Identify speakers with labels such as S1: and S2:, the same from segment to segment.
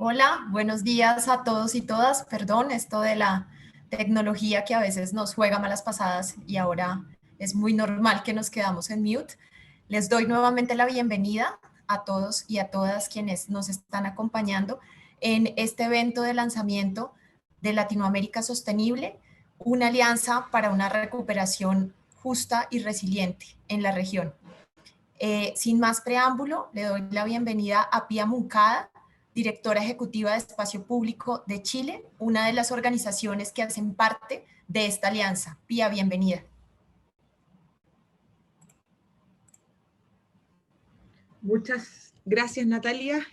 S1: Hola, buenos días a todos y todas. Perdón, esto de la tecnología que a veces nos juega malas pasadas y ahora es muy normal que nos quedamos en mute. Les doy nuevamente la bienvenida a todos y a todas quienes nos están acompañando en este evento de lanzamiento de Latinoamérica Sostenible, una alianza para una recuperación justa y resiliente en la región. Sin más preámbulo, le doy la bienvenida a Pía Moncada, directora ejecutiva de Espacio Público de Chile, una de las organizaciones que hacen parte de esta alianza. Pía, bienvenida.
S2: Muchas gracias, Natalia.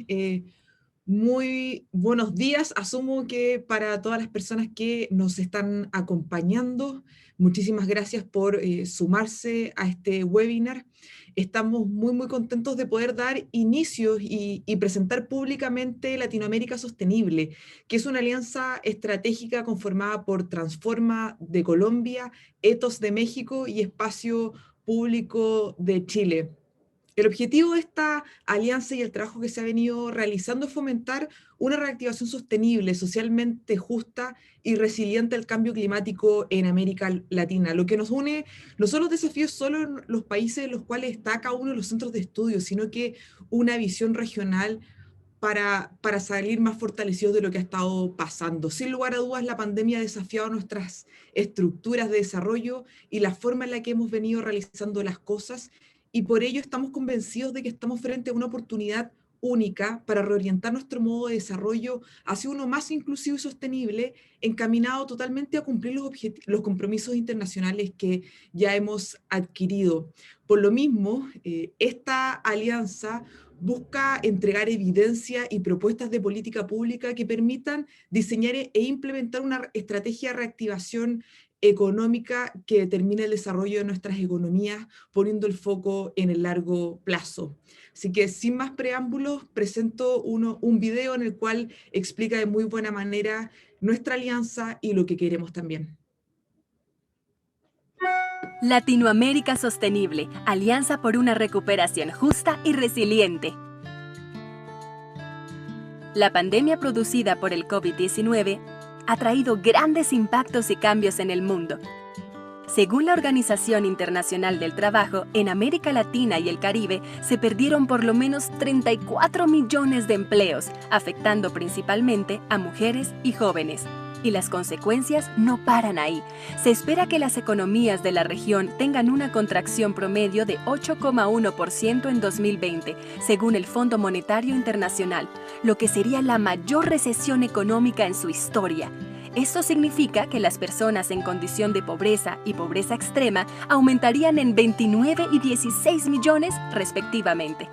S2: Muy buenos días. Asumo que para todas las personas que nos están acompañando, muchísimas gracias por sumarse a este webinar. Estamos muy contentos de poder dar inicio y presentar públicamente Latinoamérica Sostenible, que es una alianza estratégica conformada por Transforma de Colombia, Ethos de México y Espacio Público de Chile. El objetivo de esta alianza y el trabajo que se ha venido realizando es fomentar una reactivación sostenible, socialmente justa y resiliente al cambio climático en América Latina. Lo que nos une no son los desafíos solo en los países en los cuales está cada uno de los centros de estudio, sino que una visión regional para salir más fortalecidos de lo que ha estado pasando. Sin lugar a dudas, la pandemia ha desafiado nuestras estructuras de desarrollo y la forma en la que hemos venido realizando las cosas, y por ello estamos convencidos de que estamos frente a una oportunidad única para reorientar nuestro modo de desarrollo hacia uno más inclusivo y sostenible, encaminado totalmente a cumplir los compromisos internacionales que ya hemos adquirido. Por lo mismo, esta alianza busca entregar evidencia y propuestas de política pública que permitan diseñar e implementar una estrategia de reactivación económica que determine el desarrollo de nuestras economías, poniendo el foco en el largo plazo. Así que sin más preámbulos, presento un video en el cual explica de muy buena manera nuestra alianza y lo que queremos también.
S3: Latinoamérica Sostenible, alianza por una recuperación justa y resiliente. La pandemia producida por el COVID-19 ha traído grandes impactos y cambios en el mundo. Según la Organización Internacional del Trabajo, en América Latina y el Caribe se perdieron por lo menos 34 millones de empleos, afectando principalmente a mujeres y jóvenes. Y las consecuencias no paran ahí. Se espera que las economías de la región tengan una contracción promedio de 8,1% en 2020, según el Fondo Monetario Internacional, lo que sería la mayor recesión económica en su historia. Esto significa que las personas en condición de pobreza y pobreza extrema aumentarían en 29 y 16 millones respectivamente.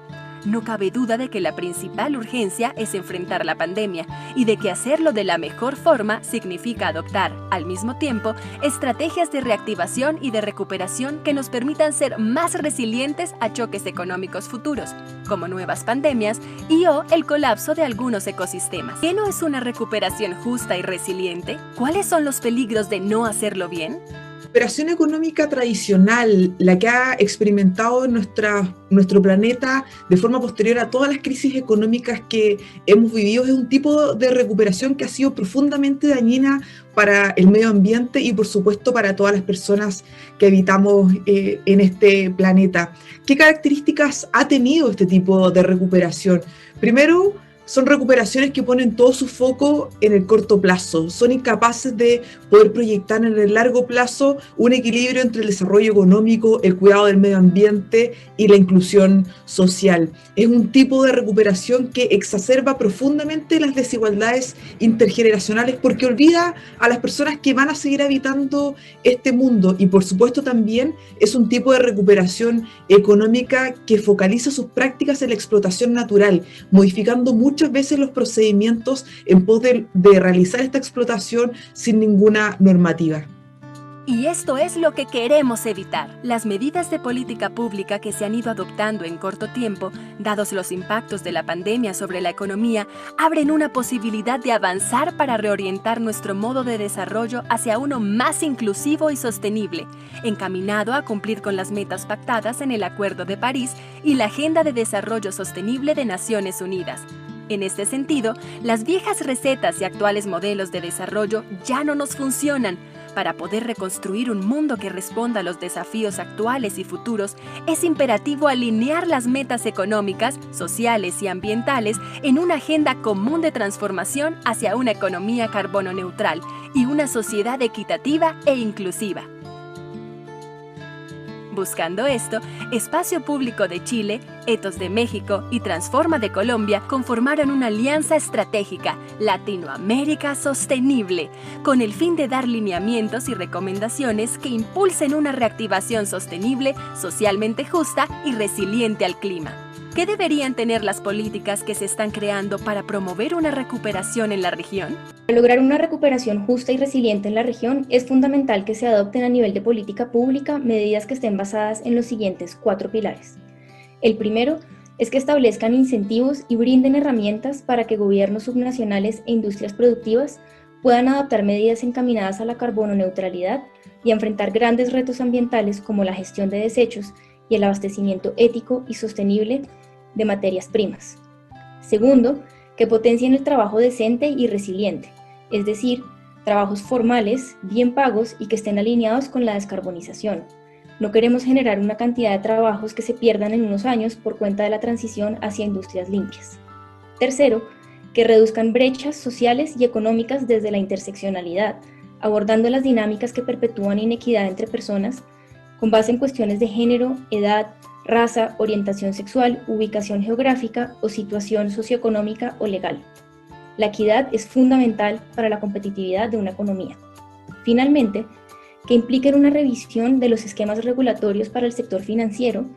S3: No cabe duda de que la principal urgencia es enfrentar la pandemia y de que hacerlo de la mejor forma significa adoptar, al mismo tiempo, estrategias de reactivación y de recuperación que nos permitan ser más resilientes a choques económicos futuros, como nuevas pandemias o el colapso de algunos ecosistemas. ¿Qué no es una recuperación justa y resiliente? ¿Cuáles son los peligros de no hacerlo bien?
S2: La recuperación económica tradicional, la que ha experimentado nuestro planeta de forma posterior a todas las crisis económicas que hemos vivido, es un tipo de recuperación que ha sido profundamente dañina para el medio ambiente y, por supuesto, para todas las personas que habitamos en este planeta. ¿Qué características ha tenido este tipo de recuperación? Primero, son recuperaciones que ponen todo su foco en el corto plazo. Son incapaces de poder proyectar en el largo plazo un equilibrio entre el desarrollo económico, el cuidado del medio ambiente y la inclusión social. Es un tipo de recuperación que exacerba profundamente las desigualdades intergeneracionales porque olvida a las personas que van a seguir habitando este mundo, y por supuesto también es un tipo de recuperación económica que focaliza sus prácticas en la explotación natural, modificando muchas veces los procedimientos en pos de realizar esta explotación sin ninguna normativa.
S3: Y esto es lo que queremos evitar. Las medidas de política pública que se han ido adoptando en corto tiempo, dados los impactos de la pandemia sobre la economía, abren una posibilidad de avanzar para reorientar nuestro modo de desarrollo hacia uno más inclusivo y sostenible, encaminado a cumplir con las metas pactadas en el Acuerdo de París y la Agenda de Desarrollo Sostenible de Naciones Unidas. En este sentido, las viejas recetas y actuales modelos de desarrollo ya no nos funcionan. Para poder reconstruir un mundo que responda a los desafíos actuales y futuros, es imperativo alinear las metas económicas, sociales y ambientales en una agenda común de transformación hacia una economía carbono neutral y una sociedad equitativa e inclusiva. Buscando esto, Espacio Público de Chile, Ethos de México y Transforma de Colombia conformaron una alianza estratégica, Latinoamérica Sostenible, con el fin de dar lineamientos y recomendaciones que impulsen una reactivación sostenible, socialmente justa y resiliente al clima. ¿Qué deberían tener las políticas que se están creando para promover una recuperación en la región?
S4: Para lograr una recuperación justa y resiliente en la región, es fundamental que se adopten a nivel de política pública medidas que estén basadas en los siguientes 4 pilares. El primero es que establezcan incentivos y brinden herramientas para que gobiernos subnacionales e industrias productivas puedan adoptar medidas encaminadas a la carbono neutralidad y a enfrentar grandes retos ambientales como la gestión de desechos y el abastecimiento ético y sostenible de materias primas. Segundo, que potencien el trabajo decente y resiliente, es decir, trabajos formales, bien pagos y que estén alineados con la descarbonización. No queremos generar una cantidad de trabajos que se pierdan en unos años por cuenta de la transición hacia industrias limpias. Tercero, que reduzcan brechas sociales y económicas desde la interseccionalidad, abordando las dinámicas que perpetúan inequidad entre personas con base en cuestiones de género, edad, raza, orientación sexual, ubicación geográfica o situación socioeconómica o legal. La equidad es fundamental para la competitividad de una economía. Finalmente, que impliquen una revisión de los esquemas regulatorios para el sector financiero,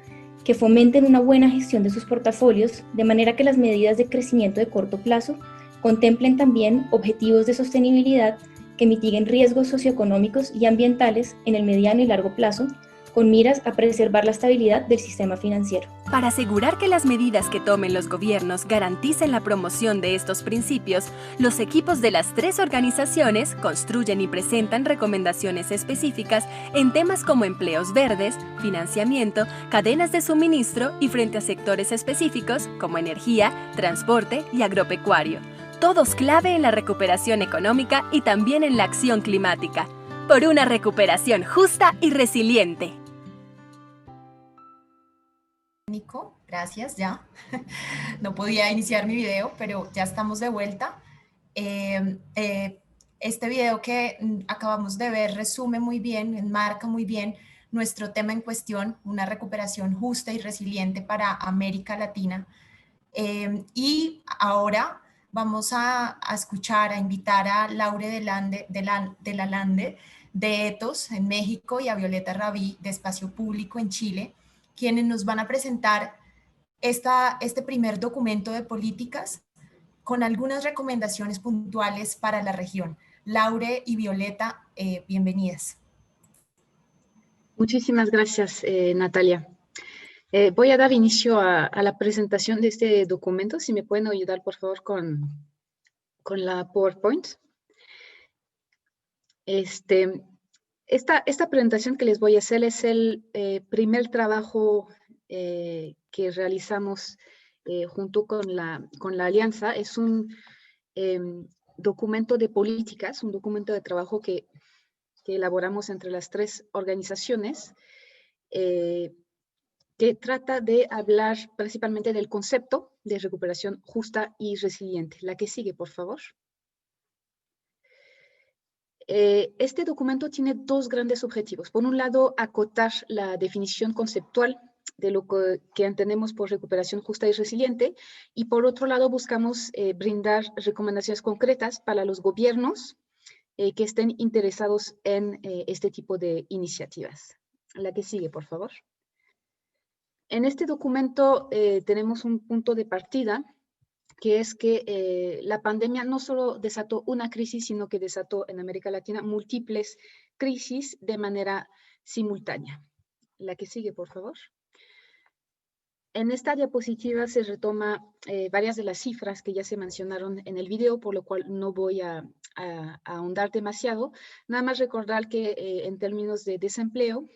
S4: que fomenten una buena gestión de sus portafolios, de manera que las medidas de crecimiento de corto plazo contemplen también objetivos de sostenibilidad que mitiguen riesgos socioeconómicos y ambientales en el mediano y largo plazo, con miras a preservar la estabilidad del sistema financiero.
S3: Para asegurar que las medidas que tomen los gobiernos garanticen la promoción de estos principios, los equipos de las 3 organizaciones construyen y presentan recomendaciones específicas en temas como empleos verdes, financiamiento, cadenas de suministro y frente a sectores específicos como energía, transporte y agropecuario. Todos clave en la recuperación económica y también en la acción climática, por una recuperación justa y resiliente.
S1: Nico, gracias, ya. No podía iniciar mi video, pero ya estamos de vuelta. Este video que acabamos de ver resume muy bien, enmarca muy bien nuestro tema en cuestión, una recuperación justa y resiliente para América Latina. Y ahora vamos a escuchar, a invitar a Laure de Lalande de Ethos en México y a Violeta Rabí de Espacio Público en Chile, quienes nos van a presentar este primer documento de políticas con algunas recomendaciones puntuales para la región. Laure y Violeta, bienvenidas.
S5: Muchísimas gracias, Natalia. Voy a dar inicio a la presentación de este documento. Si me pueden ayudar, por favor, con la PowerPoint. Esta presentación que les voy a hacer es el primer trabajo que realizamos junto con la Alianza. Es un documento de políticas, un documento de trabajo que elaboramos entre las 3 organizaciones, que trata de hablar principalmente del concepto de recuperación justa y resiliente. La que sigue, por favor. Este documento tiene 2 grandes objetivos. Por un lado, acotar la definición conceptual de lo que entendemos por recuperación justa y resiliente, y por otro lado buscamos brindar recomendaciones concretas para los gobiernos que estén interesados en este tipo de iniciativas. La que sigue, por favor. En este documento tenemos un punto de partida, que es que la pandemia no solo desató una crisis, sino que desató en América Latina múltiples crisis de manera simultánea. La que sigue, por favor. En esta diapositiva se retoma varias de las cifras que ya se mencionaron en el video, por lo cual no voy a ahondar demasiado. Nada más recordar que en términos de desempleo,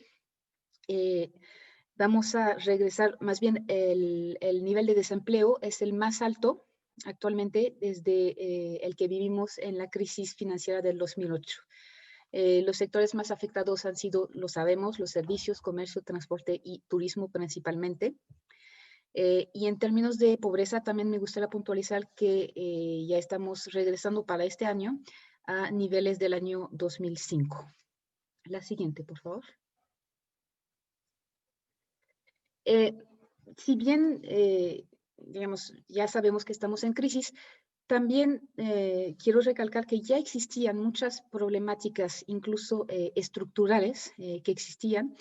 S5: vamos a regresar, más bien el nivel de desempleo es el más alto actualmente desde el que vivimos en la crisis financiera del 2008. Los sectores más afectados han sido, lo sabemos, los servicios, comercio, transporte y turismo principalmente. Y en términos de pobreza también me gustaría puntualizar que ya estamos regresando para este año a niveles del año 2005. La siguiente, por favor. Si bien, digamos, ya sabemos que estamos en crisis, también quiero recalcar que ya existían muchas problemáticas, incluso estructurales, que existían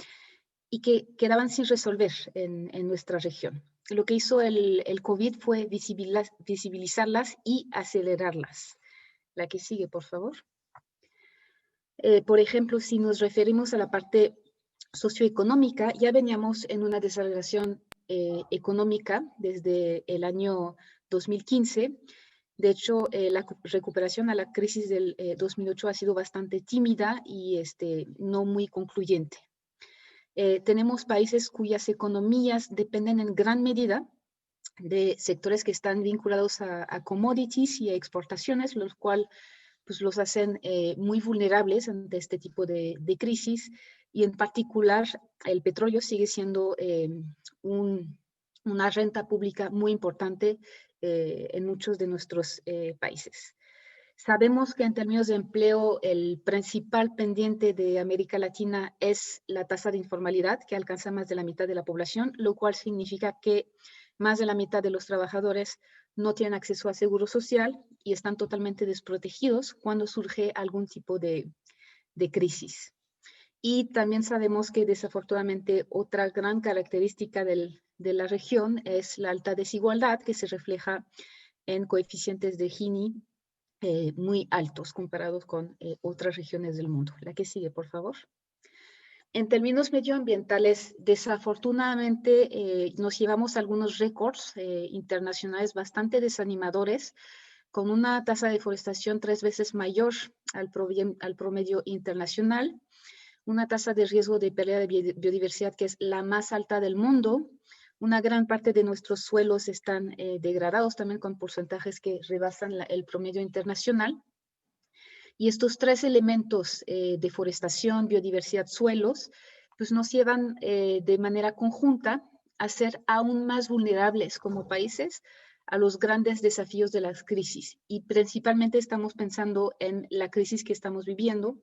S5: y que quedaban sin resolver en nuestra región. Lo que hizo el COVID fue visibilizarlas y acelerarlas. La que sigue, por favor. Por ejemplo, si nos referimos a la parte socioeconómica, ya veníamos en una desaceleración económica desde el año 2015. De hecho, la recuperación a la crisis del 2008 ha sido bastante tímida y no muy concluyente. Tenemos países cuyas economías dependen en gran medida de sectores que están vinculados a commodities y a exportaciones, los cuales pues, los hacen muy vulnerables ante este tipo de crisis. Y en particular, el petróleo sigue siendo una renta pública muy importante en muchos de nuestros países. Sabemos que en términos de empleo, el principal pendiente de América Latina es la tasa de informalidad, que alcanza más de la mitad de la población, lo cual significa que más de la mitad de los trabajadores no tienen acceso a seguro social y están totalmente desprotegidos cuando surge algún tipo de crisis. Y también sabemos que desafortunadamente otra gran característica de la región es la alta desigualdad que se refleja en coeficientes de Gini muy altos comparados con otras regiones del mundo. La que sigue, por favor. En términos medioambientales, desafortunadamente nos llevamos algunos récords internacionales bastante desanimadores, con una tasa de deforestación 3 veces mayor al promedio internacional, una tasa de riesgo de pérdida de biodiversidad que es la más alta del mundo. Una gran parte de nuestros suelos están degradados también con porcentajes que rebasan el promedio internacional. Y estos 3 elementos, deforestación, biodiversidad, suelos, pues nos llevan de manera conjunta a ser aún más vulnerables como países a los grandes desafíos de las crisis. Y principalmente estamos pensando en la crisis que estamos viviendo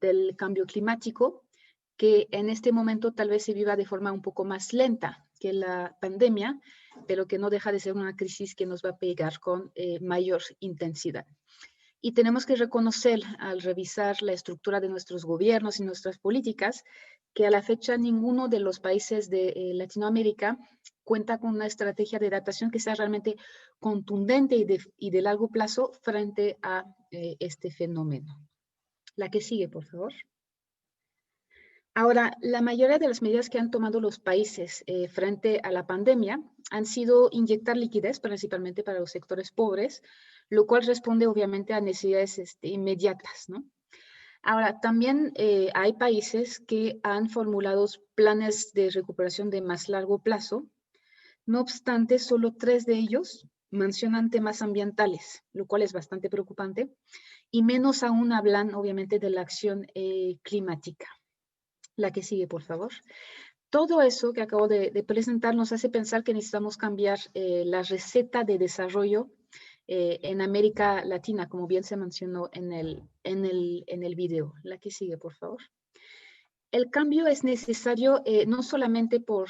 S5: del cambio climático, que en este momento tal vez se viva de forma un poco más lenta que la pandemia, pero que no deja de ser una crisis que nos va a pegar con mayor intensidad. Y tenemos que reconocer al revisar la estructura de nuestros gobiernos y nuestras políticas que a la fecha ninguno de los países de Latinoamérica cuenta con una estrategia de adaptación que sea realmente contundente y de largo plazo frente a este fenómeno. La que sigue, por favor. Ahora, la mayoría de las medidas que han tomado los países frente a la pandemia han sido inyectar liquidez, principalmente para los sectores pobres, lo cual responde obviamente a necesidades inmediatas, ¿no? Ahora, también hay países que han formulado planes de recuperación de más largo plazo. No obstante, solo 3 de ellos mencionan temas ambientales, lo cual es bastante preocupante, y menos aún hablan, obviamente, de la acción climática. La que sigue, por favor. Todo eso que acabo de presentar nos hace pensar que necesitamos cambiar la receta de desarrollo en América Latina, como bien se mencionó en el video. La que sigue, por favor. El cambio es necesario no solamente por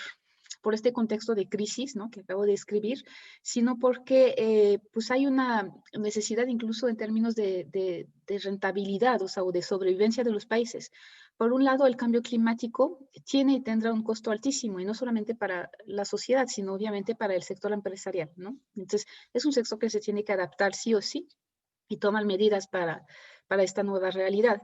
S5: este contexto de crisis, ¿no?, que acabo de describir, sino porque pues hay una necesidad incluso en términos de rentabilidad, o sea, o de sobrevivencia de los países. Por un lado, el cambio climático tiene y tendrá un costo altísimo, y no solamente para la sociedad, sino obviamente para el sector empresarial, ¿no? Entonces, es un sector que se tiene que adaptar sí o sí y tomar medidas para esta nueva realidad.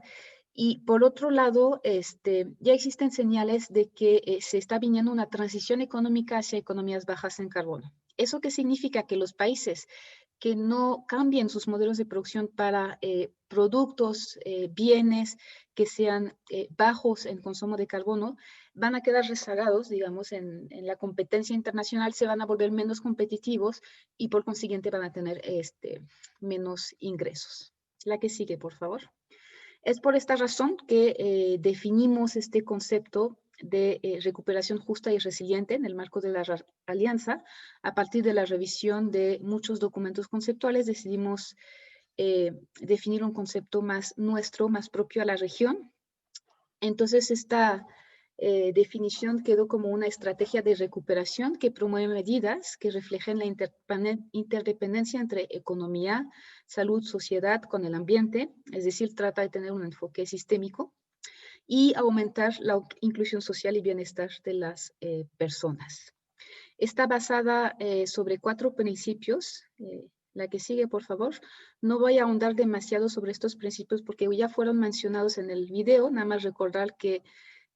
S5: Y por otro lado, ya existen señales de que se está viniendo una transición económica hacia economías bajas en carbono. ¿Eso qué significa? Que los países que no cambien sus modelos de producción para productos, bienes que sean bajos en consumo de carbono, van a quedar rezagados, digamos, en la competencia internacional, se van a volver menos competitivos y por consiguiente van a tener menos ingresos. La que sigue, por favor. Es por esta razón que definimos este concepto de recuperación justa y resiliente en el marco de la alianza. A partir de la revisión de muchos documentos conceptuales, decidimos definir un concepto más nuestro, más propio a la región. Entonces, esta definición quedó como una estrategia de recuperación que promueve medidas que reflejen la interdependencia entre economía, salud, sociedad con el ambiente, es decir, trata de tener un enfoque sistémico y aumentar la inclusión social y bienestar de las personas. Está basada sobre 4 principios. La que sigue, por favor. No voy a ahondar demasiado sobre estos principios porque ya fueron mencionados en el video, nada más recordar que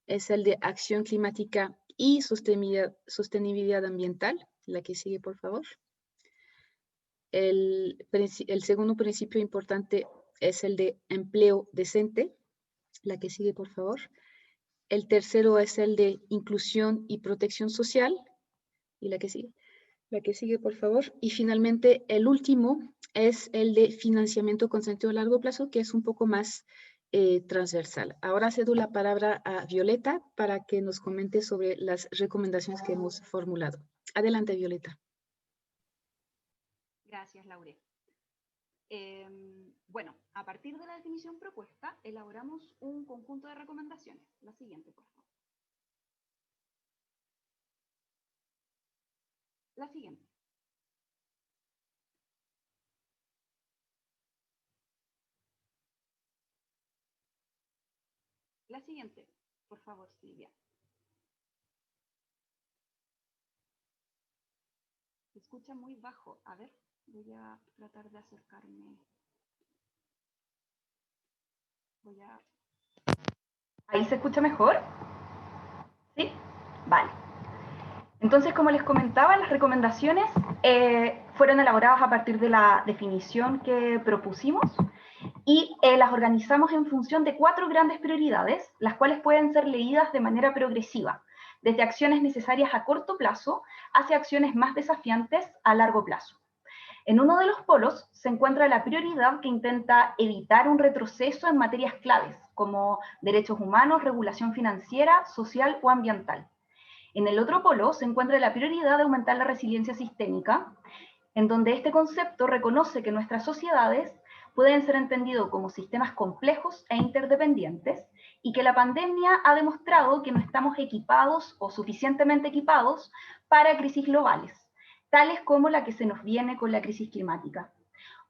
S5: es el de acción climática y sostenibilidad ambiental. La que sigue, por favor. El segundo principio importante es el de empleo decente. La que sigue, por favor. El tercero es el de inclusión y protección social. Y la que sigue. La que sigue, por favor. Y finalmente, el último es el de financiamiento con sentido a largo plazo, que es un poco más transversal. Ahora cedo la palabra a Violeta para que nos comente sobre las recomendaciones que hemos formulado. Adelante, Violeta.
S6: Gracias, Laure. Bueno, a partir de la definición propuesta, elaboramos un conjunto de recomendaciones. La siguiente, por favor. La siguiente. La siguiente, por favor, Silvia. Se escucha muy bajo. A ver, voy a tratar de acercarme. ¿Ahí se escucha mejor? ¿Sí? Vale. Entonces, como les comentaba, las recomendaciones fueron elaboradas a partir de la definición que propusimos y las organizamos en función de 4 grandes prioridades, las cuales pueden ser leídas de manera progresiva, desde acciones necesarias a corto plazo hacia acciones más desafiantes a largo plazo. En uno de los polos se encuentra la prioridad que intenta evitar un retroceso en materias claves, como derechos humanos, regulación financiera, social o ambiental. En el otro polo se encuentra la prioridad de aumentar la resiliencia sistémica, en donde este concepto reconoce que nuestras sociedades pueden ser entendidos como sistemas complejos e interdependientes y que la pandemia ha demostrado que no estamos equipados o suficientemente equipados para crisis globales, tales como la que se nos viene con la crisis climática.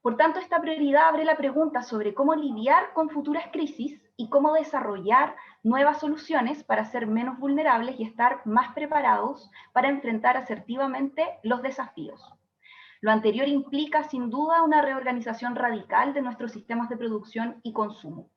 S6: Por tanto, esta prioridad abre la pregunta sobre cómo lidiar con futuras crisis y cómo desarrollar nuevas soluciones para ser menos vulnerables y estar más preparados para enfrentar asertivamente los desafíos. Lo anterior implica, sin duda, una reorganización radical de nuestros sistemas de producción y consumo.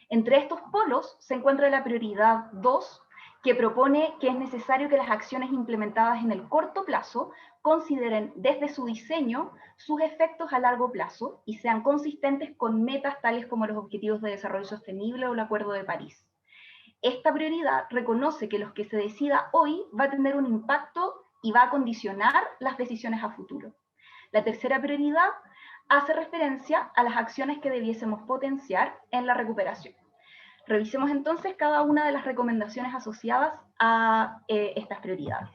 S6: Entre estos polos se encuentra la prioridad 2, que propone que es necesario que las acciones implementadas en el corto plazo consideren desde su diseño sus efectos a largo plazo y sean consistentes con metas tales como los Objetivos de Desarrollo Sostenible o el Acuerdo de París. Esta prioridad reconoce que lo que se decida hoy va a tener un impacto y va a condicionar las decisiones a futuro. La tercera prioridad hace referencia a las acciones que debiésemos potenciar en la recuperación. Revisemos entonces cada una de las recomendaciones asociadas a estas prioridades.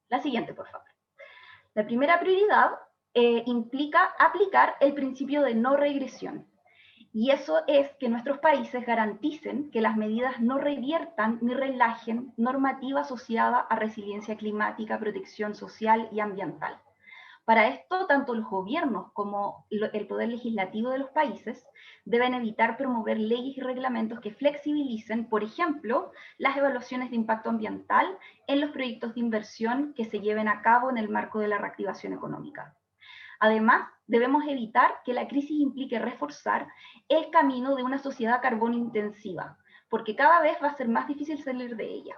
S6: La siguiente, por favor. La primera prioridad implica aplicar el principio de no regresión. Y eso es que nuestros países garanticen que las medidas no reviertan ni relajen normativa asociada a resiliencia climática, protección social y ambiental. Para esto, tanto los gobiernos como el poder legislativo de los países deben evitar promover leyes y reglamentos que flexibilicen, por ejemplo, las evaluaciones de impacto ambiental en los proyectos de inversión que se lleven a cabo en el marco de la reactivación económica. Además, debemos evitar que la crisis implique reforzar el camino de una sociedad carbono intensiva, porque cada vez va a ser más difícil salir de ella.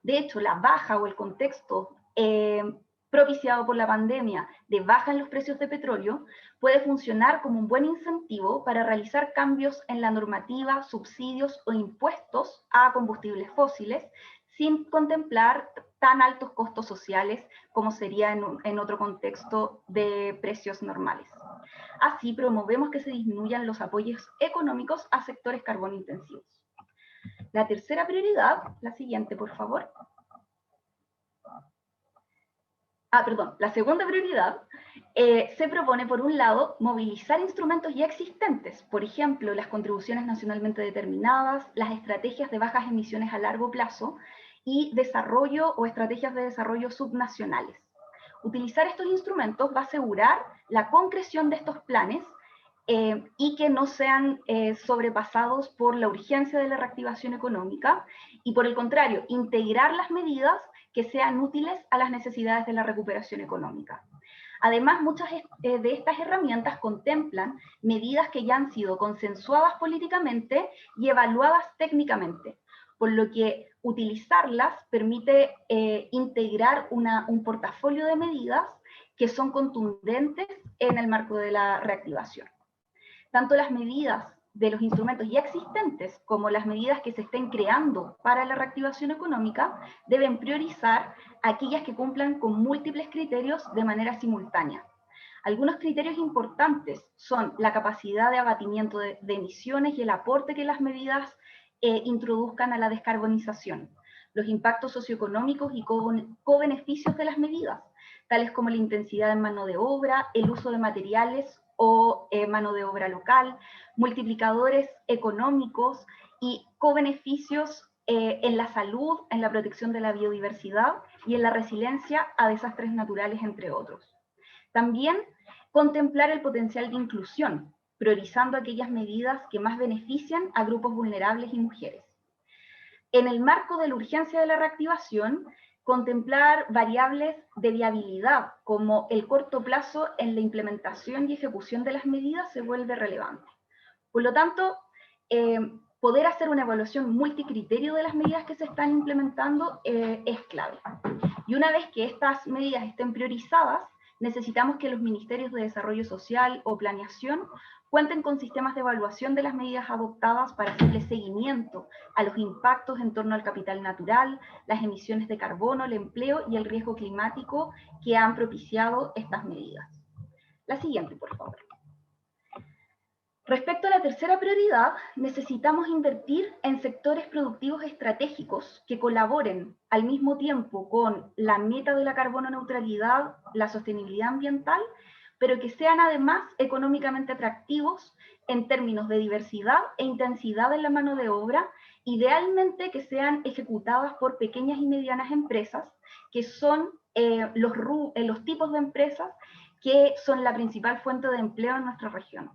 S6: De hecho, la baja o el contexto propiciado por la pandemia de baja en los precios de petróleo, puede funcionar como un buen incentivo para realizar cambios en la normativa, subsidios o impuestos a combustibles fósiles, sin contemplar tan altos costos sociales como sería en otro contexto de precios normales. Así promovemos que se disminuyan los apoyos económicos a sectores carbono intensivos. La tercera prioridad, la siguiente por favor. La segunda prioridad se propone, por un lado, movilizar instrumentos ya existentes, por ejemplo, las contribuciones nacionalmente determinadas, las estrategias de bajas emisiones a largo plazo y desarrollo o estrategias de desarrollo subnacionales. Utilizar estos instrumentos va a asegurar la concreción de estos planes y que no sean sobrepasados por la urgencia de la reactivación económica y, por el contrario, integrar las medidas que sean útiles a las necesidades de la recuperación económica. Además, muchas de estas herramientas contemplan medidas que ya han sido consensuadas políticamente y evaluadas técnicamente, por lo que utilizarlas permite integrar un portafolio de medidas que son contundentes en el marco de la reactivación. Tanto las medidas de los instrumentos ya existentes como las medidas que se estén creando para la reactivación económica deben priorizar aquellas que cumplan con múltiples criterios de manera simultánea. Algunos criterios importantes son la capacidad de abatimiento de emisiones y el aporte que las medidas introduzcan a la descarbonización, los impactos socioeconómicos y co-beneficios de las medidas, tales como la intensidad en mano de obra, el uso de materiales o mano de obra local, multiplicadores económicos y co-beneficios en la salud, en la protección de la biodiversidad y en la resiliencia a desastres naturales, entre otros. También contemplar el potencial de inclusión, priorizando aquellas medidas que más benefician a grupos vulnerables y mujeres. En el marco de la urgencia de la reactivación, contemplar variables de viabilidad, como el corto plazo en la implementación y ejecución de las medidas, se vuelve relevante. Por lo tanto, poder hacer una evaluación multicriterio de las medidas que se están implementando es clave. Y una vez que estas medidas estén priorizadas, necesitamos que los ministerios de Desarrollo Social o Planeación cuenten con sistemas de evaluación de las medidas adoptadas para hacerle seguimiento a los impactos en torno al capital natural, las emisiones de carbono, el empleo y el riesgo climático que han propiciado estas medidas. La siguiente, por favor. Respecto a la tercera prioridad, necesitamos invertir en sectores productivos estratégicos que colaboren al mismo tiempo con la meta de la carbono neutralidad, la sostenibilidad ambiental, pero que sean además económicamente atractivos en términos de diversidad e intensidad en la mano de obra, idealmente que sean ejecutadas por pequeñas y medianas empresas, que son los tipos de empresas que son la principal fuente de empleo en nuestra región.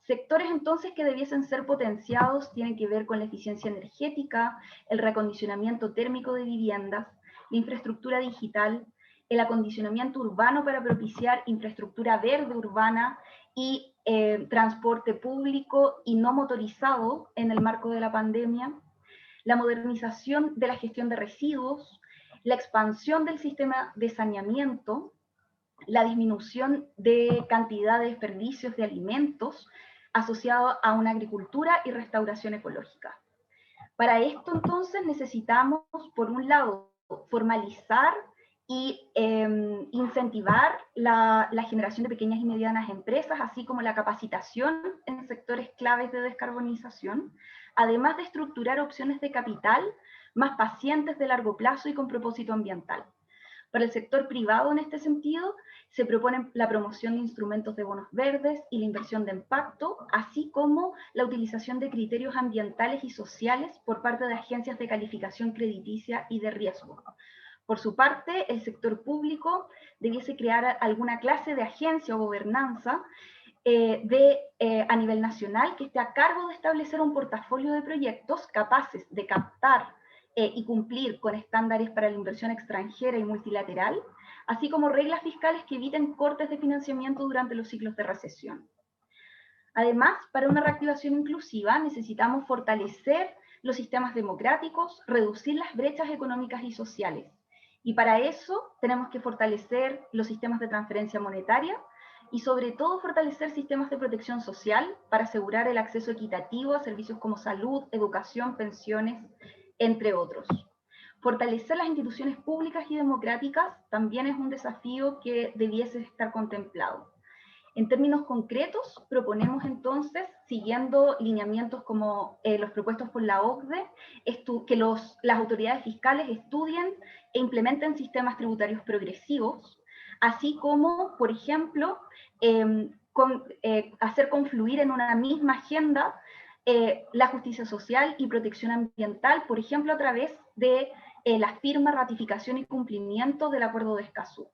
S6: Sectores entonces que debiesen ser potenciados tienen que ver con la eficiencia energética, el reacondicionamiento térmico de viviendas, la infraestructura digital, el acondicionamiento urbano para propiciar infraestructura verde urbana y transporte público y no motorizado en el marco de la pandemia, la modernización de la gestión de residuos, la expansión del sistema de saneamiento, la disminución de cantidad de desperdicios de alimentos asociado a una agricultura y restauración ecológica. Para esto entonces necesitamos, por un lado, formalizar y incentivar la generación de pequeñas y medianas empresas, así como la capacitación en sectores claves de descarbonización, además de estructurar opciones de capital más pacientes de largo plazo y con propósito ambiental. Para el sector privado, en este sentido, se propone la promoción de instrumentos de bonos verdes y la inversión de impacto, así como la utilización de criterios ambientales y sociales por parte de agencias de calificación crediticia y de riesgo. Por su parte, el sector público debiese crear alguna clase de agencia o gobernanza a nivel nacional que esté a cargo de establecer un portafolio de proyectos capaces de captar y cumplir con estándares para la inversión extranjera y multilateral, así como reglas fiscales que eviten cortes de financiamiento durante los ciclos de recesión. Además, para una reactivación inclusiva necesitamos fortalecer los sistemas democráticos, reducir las brechas económicas y sociales, Y para eso tenemos que fortalecer los sistemas de transferencia monetaria y sobre todo fortalecer sistemas de protección social para asegurar el acceso equitativo a servicios como salud, educación, pensiones, entre otros. Fortalecer las instituciones públicas y democráticas también es un desafío que debiese estar contemplado. En términos concretos, proponemos entonces, siguiendo lineamientos como los propuestos por la OCDE, que las autoridades fiscales estudien e implementen sistemas tributarios progresivos, así como, por ejemplo, hacer confluir en una misma agenda la justicia social y protección ambiental, por ejemplo, a través de la firma, ratificación y cumplimiento del Acuerdo de Escazú.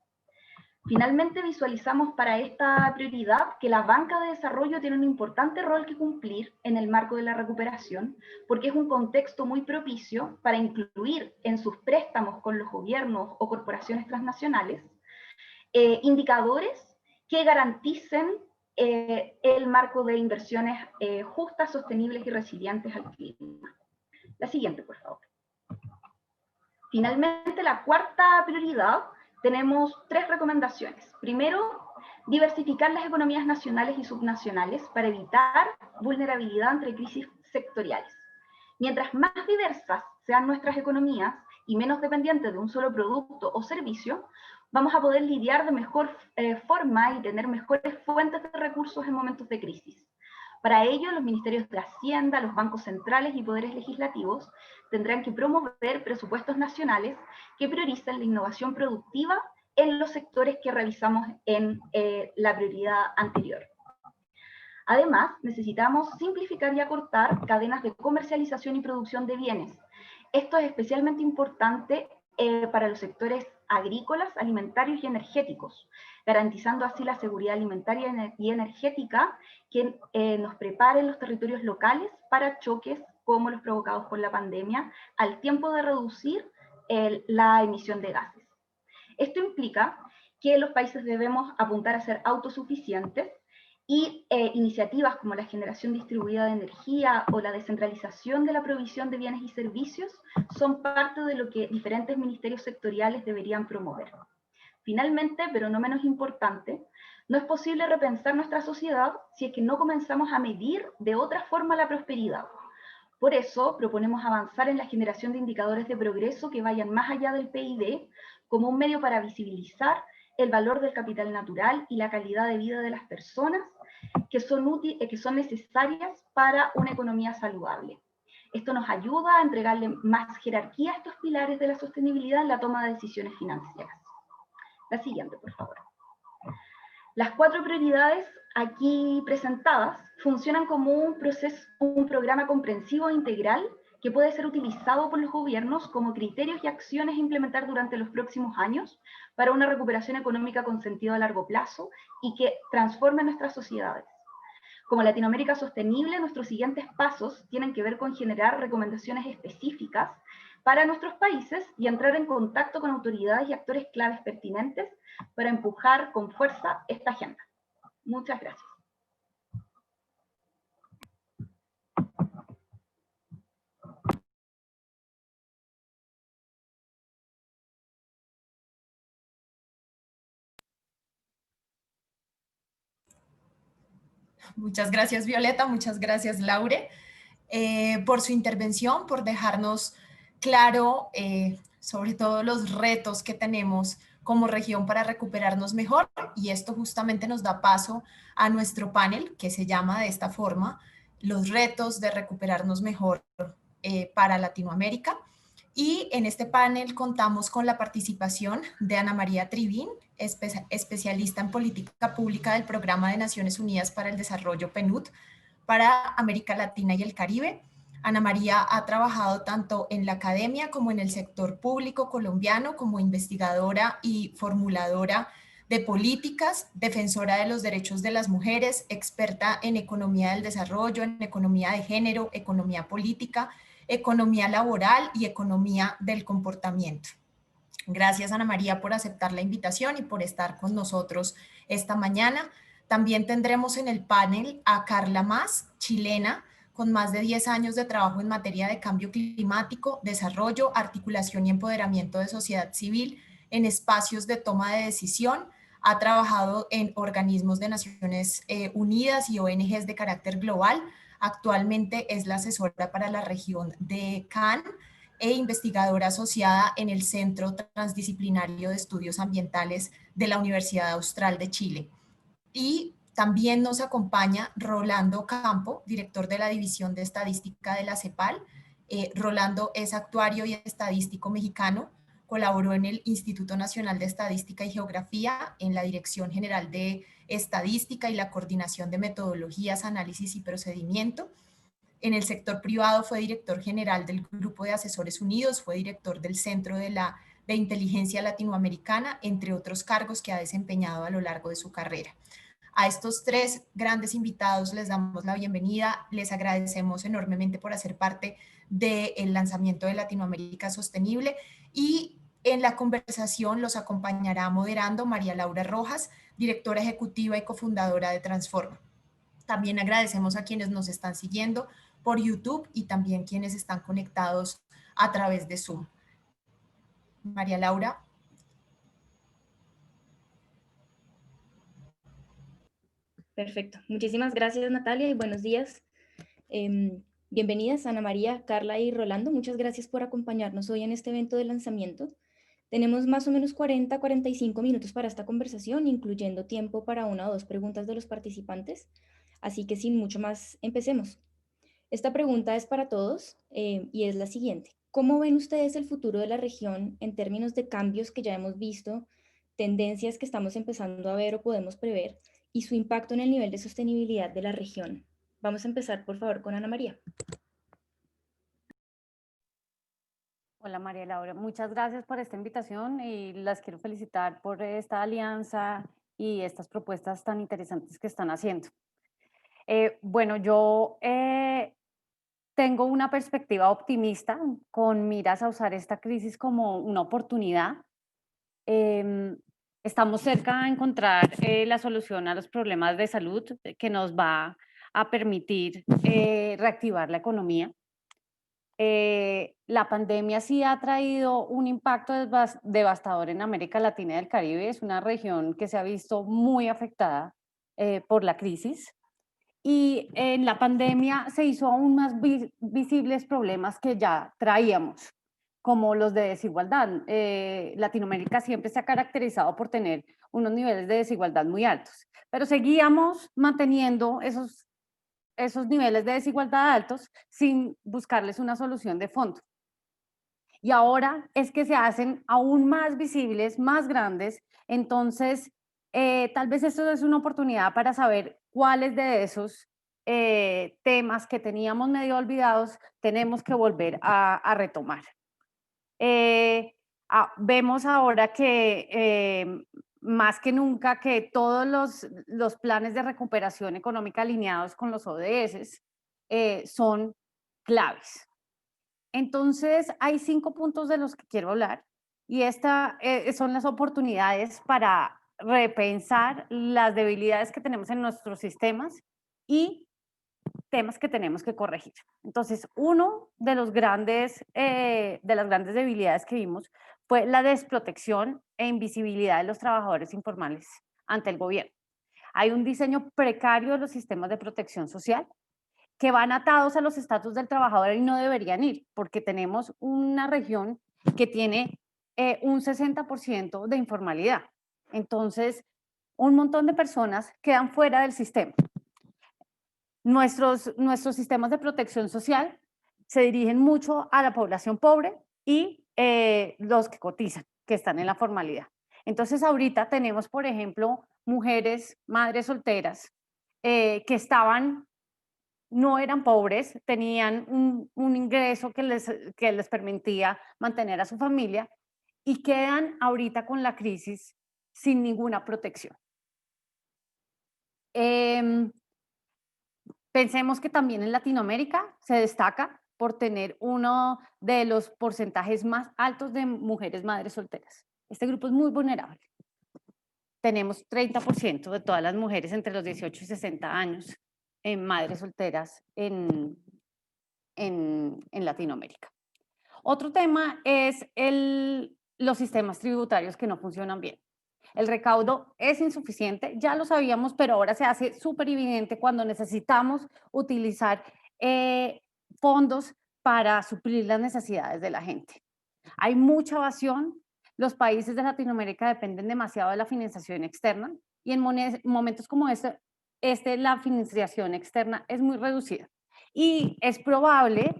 S6: Finalmente, visualizamos para esta prioridad que la banca de desarrollo tiene un importante rol que cumplir en el marco de la recuperación, porque es un contexto muy propicio para incluir en sus préstamos con los gobiernos o corporaciones transnacionales indicadores que garanticen el marco de inversiones justas, sostenibles y resilientes al clima. La siguiente, por favor. Finalmente, la cuarta prioridad, tenemos 3 recomendaciones. Primero, diversificar las economías nacionales y subnacionales para evitar vulnerabilidad entre crisis sectoriales. Mientras más diversas sean nuestras economías y menos dependientes de un solo producto o servicio, vamos a poder lidiar de mejor forma y tener mejores fuentes de recursos en momentos de crisis. Para ello, los ministerios de Hacienda, los bancos centrales y poderes legislativos tendrán que promover presupuestos nacionales que prioricen la innovación productiva en los sectores que revisamos en la prioridad anterior. Además, necesitamos simplificar y acortar cadenas de comercialización y producción de bienes. Esto es especialmente importante para los sectores agrícolas, alimentarios y energéticos, garantizando así la seguridad alimentaria y energética que nos preparen los territorios locales para choques como los provocados por la pandemia, al tiempo de reducir la emisión de gases. Esto implica que los países debemos apuntar a ser autosuficientes y iniciativas como la generación distribuida de energía o la descentralización de la provisión de bienes y servicios son parte de lo que diferentes ministerios sectoriales deberían promover. Finalmente, pero no menos importante, no es posible repensar nuestra sociedad si es que no comenzamos a medir de otra forma la prosperidad. Por eso, proponemos avanzar en la generación de indicadores de progreso que vayan más allá del PIB como un medio para visibilizar el valor del capital natural y la calidad de vida de las personas que son necesarias para una economía saludable. Esto nos ayuda a entregarle más jerarquía a estos pilares de la sostenibilidad en la toma de decisiones financieras. La siguiente, por favor. Las 4 prioridades aquí presentadas funcionan como un programa comprensivo e integral que puede ser utilizado por los gobiernos como criterios y acciones a implementar durante los próximos años para una recuperación económica con sentido a largo plazo y que transforme nuestras sociedades. Como Latinoamérica Sostenible, nuestros siguientes pasos tienen que ver con generar recomendaciones específicas para nuestros países y entrar en contacto con autoridades y actores claves pertinentes para empujar con fuerza esta agenda. Muchas gracias.
S1: Muchas gracias, Violeta, muchas gracias, Laure, por su intervención, por dejarnos claro sobre todo los retos que tenemos como región para recuperarnos mejor, y esto justamente nos da paso a nuestro panel, que se llama de esta forma, los retos de recuperarnos mejor para Latinoamérica. Y en este panel contamos con la participación de Ana María Trivín, especialista en política pública del Programa de Naciones Unidas para el Desarrollo PNUD para América Latina y el Caribe. Ana María ha trabajado tanto en la academia como en el sector público colombiano como investigadora y formuladora de políticas, defensora de los derechos de las mujeres, experta en economía del desarrollo, en economía de género, economía política, economía laboral y economía del comportamiento. Gracias, Ana María, por aceptar la invitación y por estar con nosotros esta mañana. También tendremos en el panel a Carla Mas, chilena, con más de 10 años de trabajo en materia de cambio climático, desarrollo, articulación y empoderamiento de sociedad civil en espacios de toma de decisión. Ha trabajado en organismos de Naciones Unidas y ONGs de carácter global. Actualmente es la asesora para la región de Cannes e investigadora asociada en el Centro Transdisciplinario de Estudios Ambientales de la Universidad Austral de Chile. Y también nos acompaña Rolando Campo, director de la División de Estadística de la CEPAL. Rolando es actuario y estadístico mexicano, colaboró en el Instituto Nacional de Estadística y Geografía, en la Dirección General de Estadística y la Coordinación de Metodologías, Análisis y Procedimiento. En el sector privado fue director general del Grupo de Asesores Unidos, fue director del Centro de Inteligencia Latinoamericana, entre otros cargos que ha desempeñado a lo largo de su carrera. A estos tres grandes invitados les damos la bienvenida, les agradecemos enormemente por hacer parte del lanzamiento de Latinoamérica Sostenible, y en la conversación los acompañará moderando María Laura Rojas, directora ejecutiva y cofundadora de Transforma. También agradecemos a quienes nos están siguiendo por YouTube y también quienes están conectados a través de Zoom. María Laura.
S4: Perfecto. Muchísimas gracias, Natalia, y buenos días. Bienvenidas Ana María, Carla y Rolando. Muchas gracias por acompañarnos hoy en este evento de lanzamiento. Tenemos más o menos 40-45 minutos para esta conversación, incluyendo tiempo para una o dos preguntas de los participantes. Así que sin mucho más, empecemos. Esta pregunta es para todos y es la siguiente. ¿Cómo ven ustedes el futuro de la región en términos de cambios que ya hemos visto, tendencias que estamos empezando a ver o podemos prever, y su impacto en el nivel de sostenibilidad de la región? Vamos a empezar, por favor, con Ana María.
S7: Hola María Laura, muchas gracias por esta invitación y las quiero felicitar por esta alianza y estas propuestas tan interesantes que están haciendo. Bueno, yo tengo una perspectiva optimista con miras a usar esta crisis como una oportunidad. Estamos cerca de encontrar la solución a los problemas de salud que nos va a permitir reactivar la economía. La pandemia sí ha traído un impacto devastador en América Latina y el Caribe. Es una región que se ha visto muy afectada por la crisis. Y en la pandemia se hizo aún más visibles problemas que ya traíamos, como los de desigualdad. Latinoamérica siempre se ha caracterizado por tener unos niveles de desigualdad muy altos, pero seguíamos manteniendo esos niveles de desigualdad altos sin buscarles una solución de fondo. Y ahora es que se hacen aún más visibles, más grandes. Entonces, tal vez esto es una oportunidad para saber cuáles de esos temas que teníamos medio olvidados tenemos que volver a retomar. Vemos ahora que más que nunca que todos los planes de recuperación económica alineados con los ODS son claves. Entonces, hay 5 puntos de los que quiero hablar, y estas son las oportunidades para repensar las debilidades que tenemos en nuestros sistemas y temas que tenemos que corregir. Entonces, uno de las grandes debilidades que vimos fue la desprotección e invisibilidad de los trabajadores informales ante el gobierno. Hay un diseño precario de los sistemas de protección social que van atados a los estatus del trabajador y no deberían ir, porque tenemos una región que tiene un 60% de informalidad. Entonces, un montón de personas quedan fuera del sistema. Nuestros sistemas de protección social se dirigen mucho a la población pobre y los que cotizan, que están en la formalidad. Entonces, ahorita tenemos, por ejemplo, mujeres, madres solteras, que no eran pobres, tenían un ingreso que les permitía mantener a su familia, y quedan ahorita con la crisis sin ninguna protección. Pensemos que también en Latinoamérica se destaca por tener uno de los porcentajes más altos de mujeres madres solteras. Este grupo es muy vulnerable. Tenemos 30% de todas las mujeres entre los 18 y 60 años madres solteras en en Latinoamérica. Otro tema es los sistemas tributarios que no funcionan bien. El recaudo es insuficiente, ya lo sabíamos, pero ahora se hace súper evidente cuando necesitamos utilizar fondos para suplir las necesidades de la gente. Hay mucha evasión, los países de Latinoamérica dependen demasiado de la financiación externa y en momentos como este la financiación externa es muy reducida. Y es probable,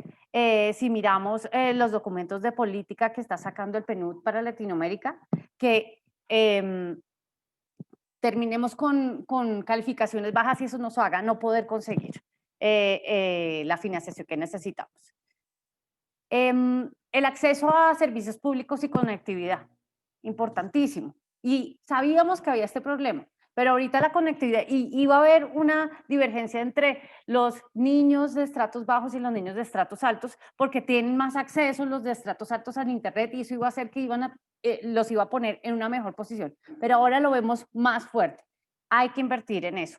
S7: si miramos los documentos de política que está sacando el PNUD para Latinoamérica, que terminemos con calificaciones bajas y eso nos haga no poder conseguir la financiación que necesitamos. El acceso a servicios públicos y conectividad, importantísimo. Y sabíamos que había este problema, pero ahorita la conectividad, y iba a haber una divergencia entre los niños de estratos bajos y los niños de estratos altos, porque tienen más acceso los de estratos altos al internet y eso iba a hacer que los iba a poner en una mejor posición. Pero ahora lo vemos más fuerte. Hay que invertir en eso.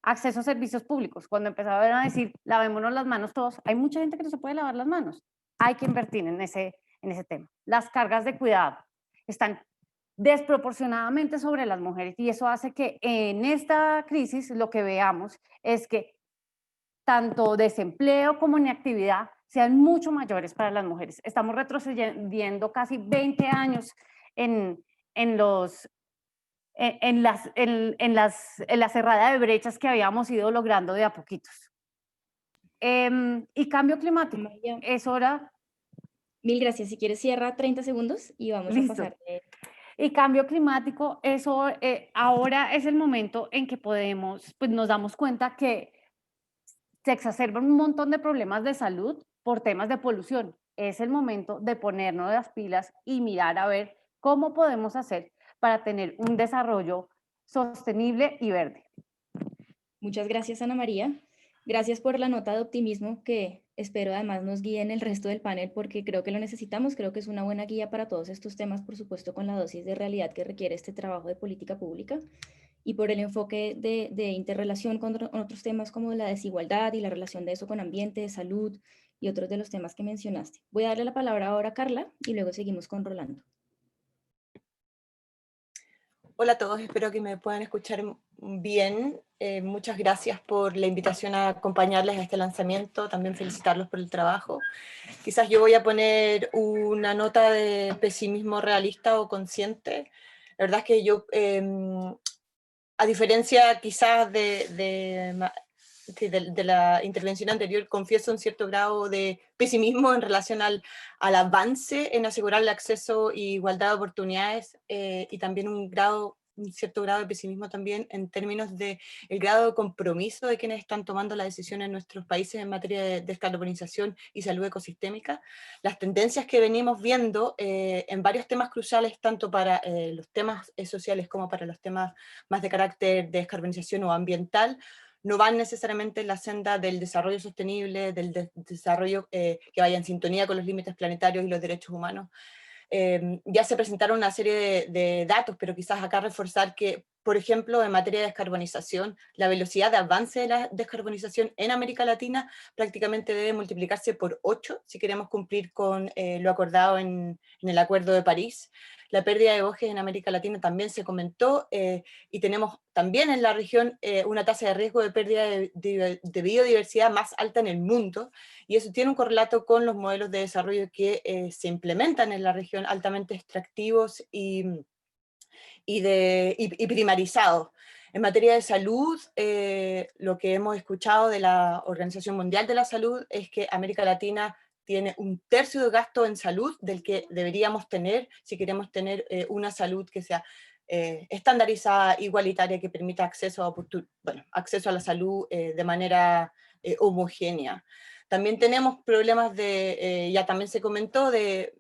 S7: Acceso a servicios públicos. Cuando empezaban a decir, lavémonos las manos todos, hay mucha gente que no se puede lavar las manos. Hay que invertir en ese tema. Las cargas de cuidado están desproporcionadamente sobre las mujeres y eso hace que en esta crisis lo que veamos es que tanto desempleo como inactividad sean mucho mayores para las mujeres. Estamos retrocediendo casi 20 años en la cerrada de brechas que habíamos ido logrando de a poquitos. Y cambio climático, es hora.
S4: Mil gracias. Si quieres, cierra 30 segundos y vamos a pasar.
S7: Y cambio climático, eso ahora es el momento en que podemos, pues nos damos cuenta que se exacerban un montón de problemas de salud por temas de polución. Es el momento de ponernos las pilas y mirar a ver cómo podemos hacer para tener un desarrollo sostenible y verde.
S4: Muchas gracias, Ana María. Gracias por la nota de optimismo que espero además nos guíe en el resto del panel porque creo que lo necesitamos, creo que es una buena guía para todos estos temas, por supuesto con la dosis de realidad que requiere este trabajo de política pública y por el enfoque de interrelación con otros temas como la desigualdad y la relación de eso con ambiente, salud y otros de los temas que mencionaste. Voy a darle la palabra ahora a Carla y luego seguimos con Rolando.
S8: Hola a todos, espero que me puedan escuchar bien. Muchas gracias por la invitación a acompañarles a este lanzamiento, también felicitarlos por el trabajo. Quizás yo voy a poner una nota de pesimismo realista o consciente. La verdad es que yo, a diferencia quizás de la intervención anterior, confieso un cierto grado de pesimismo en relación al avance en asegurar el acceso e igualdad de oportunidades y también un cierto grado de pesimismo también en términos del grado de compromiso de quienes están tomando la decisión en nuestros países en materia de descarbonización y salud ecosistémica. Las tendencias que venimos viendo en varios temas cruciales, tanto para los temas sociales como para los temas más de carácter de descarbonización o ambiental, no van necesariamente en la senda del desarrollo sostenible, del desarrollo que vaya en sintonía con los límites planetarios y los derechos humanos. Ya se presentaron una serie de datos, pero quizás acá reforzar que, por ejemplo, en materia de descarbonización, la velocidad de avance de la descarbonización en América Latina prácticamente debe multiplicarse por 8 si queremos cumplir con lo acordado en el Acuerdo de París. La pérdida de bosques en América Latina también se comentó y tenemos también en la región una tasa de riesgo de pérdida de biodiversidad más alta en el mundo, y eso tiene un correlato con los modelos de desarrollo que se implementan en la región altamente extractivos y primarizados. En materia de salud, lo que hemos escuchado de la Organización Mundial de la Salud es que América Latina tiene 1/3 de gasto en salud del que deberíamos tener si queremos tener una salud que sea estandarizada, igualitaria, que permita acceso a la salud de manera homogénea. También tenemos problemas ya también se comentó, de